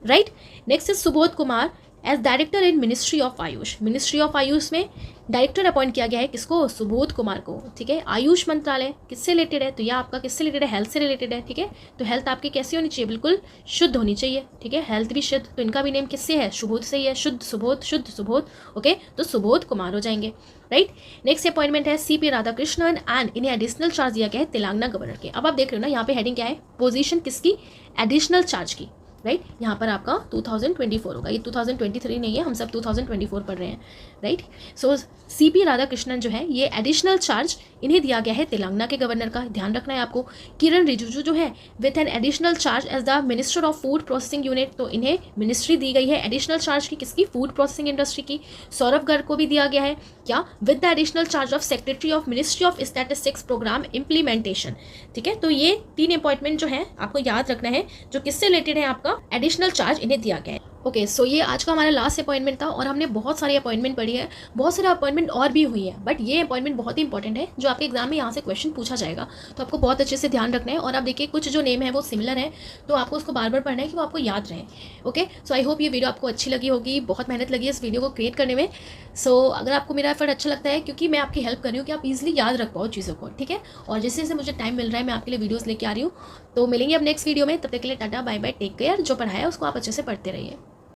right. Next is Subodh Kumar as director in ministry of AYUSH. Ministry of AYUSH में डायरेक्टर अपॉइंट किया गया है किसको, सुबोध कुमार को, ठीक है। आयुष मंत्रालय किससे रिलेटेड है, तो यह आपका किससे रिलेटेड है, हेल्थ से रिलेटेड है, ठीक है। तो हेल्थ आपकी कैसी होनी चाहिए, बिल्कुल शुद्ध होनी चाहिए, ठीक है, हेल्थ भी शुद्ध, तो इनका भी नेम किससे है, सुबोध से ही है, शुद्ध सुबोध, ओके, तो सुबोध कुमार हो जाएंगे, राइट। नेक्स्ट अपॉइंटमेंट है सीपी राधाकृष्णन एंड इन्हें एडिशनल चार्ज दिया गया है तेलंगाना गवर्नर के। अब आप देख रहे हो ना यहाँ पे हेडिंग क्या है, पोजीशन किसकी, एडिशनल चार्ज की, राइट। यहाँ पर आपका 2024 होगा, ये 2023 नहीं है, हम सब 2024 पढ़ रहे हैं, राइट। सो सीपी राधाकृष्णन जो है ये एडिशनल चार्ज इन्हें दिया गया है तेलंगाना के गवर्नर का, ध्यान रखना है आपको। किरण रिजिजू जो है with an additional charge as the minister of food processing unit, तो इन्हें मिनिस्ट्री दी गई है एडिशनल चार्ज की, किसकी, फूड प्रोसेसिंग इंडस्ट्री की। सौरभ गर्ग को भी दिया गया है क्या, with the additional charge of secretary of ministry of statistics programme implementation, ठीक है। तो ये 3 अपॉइंटमेंट जो है आपको याद रखना है, जो किससे रिलेटेड है, आपका एडिशनल चार्ज इन्हें दिया गया है। ओके, सो ये आज का हमारा लास्ट अपॉइंटमेंट था और हमने बहुत सारी अपॉइंटमेंट पढ़ी है, बहुत सारे अपॉइंटमेंट और भी हुई है, बट ये अपॉइंटमेंट बहुत ही इंपॉर्टेंट है जो आपके एग्जाम में यहाँ से क्वेश्चन पूछा जाएगा, तो आपको बहुत अच्छे से ध्यान रखना है। और आप देखिए कुछ जो नेम है वो सिमिलर है, तो आपको उसको बार बार पढ़ना है कि वो आपको याद रहे। ओके, सो आई होप ये वीडियो आपको अच्छी लगी होगी, बहुत मेहनत लगी है इस वीडियो को क्रिएट करने में। सो अगर आपको मेरा एफर्ट अच्छा लगता है, क्योंकि मैं आपकी हेल्प कर रही हूँ कि आप इजीली याद रख पाओ चीज़ों को, ठीक है। और जैसे जैसे मुझे टाइम मिल रहा है मैं आपके लिए वीडियोज़ लेके आ रही हूँ, तो मिलेंगे अब नेक्स्ट वीडियो में, तब तक के लिए tata bye bye, take care. जो पढ़ाया है उसको आप अच्छे से पढ़ते रहिए।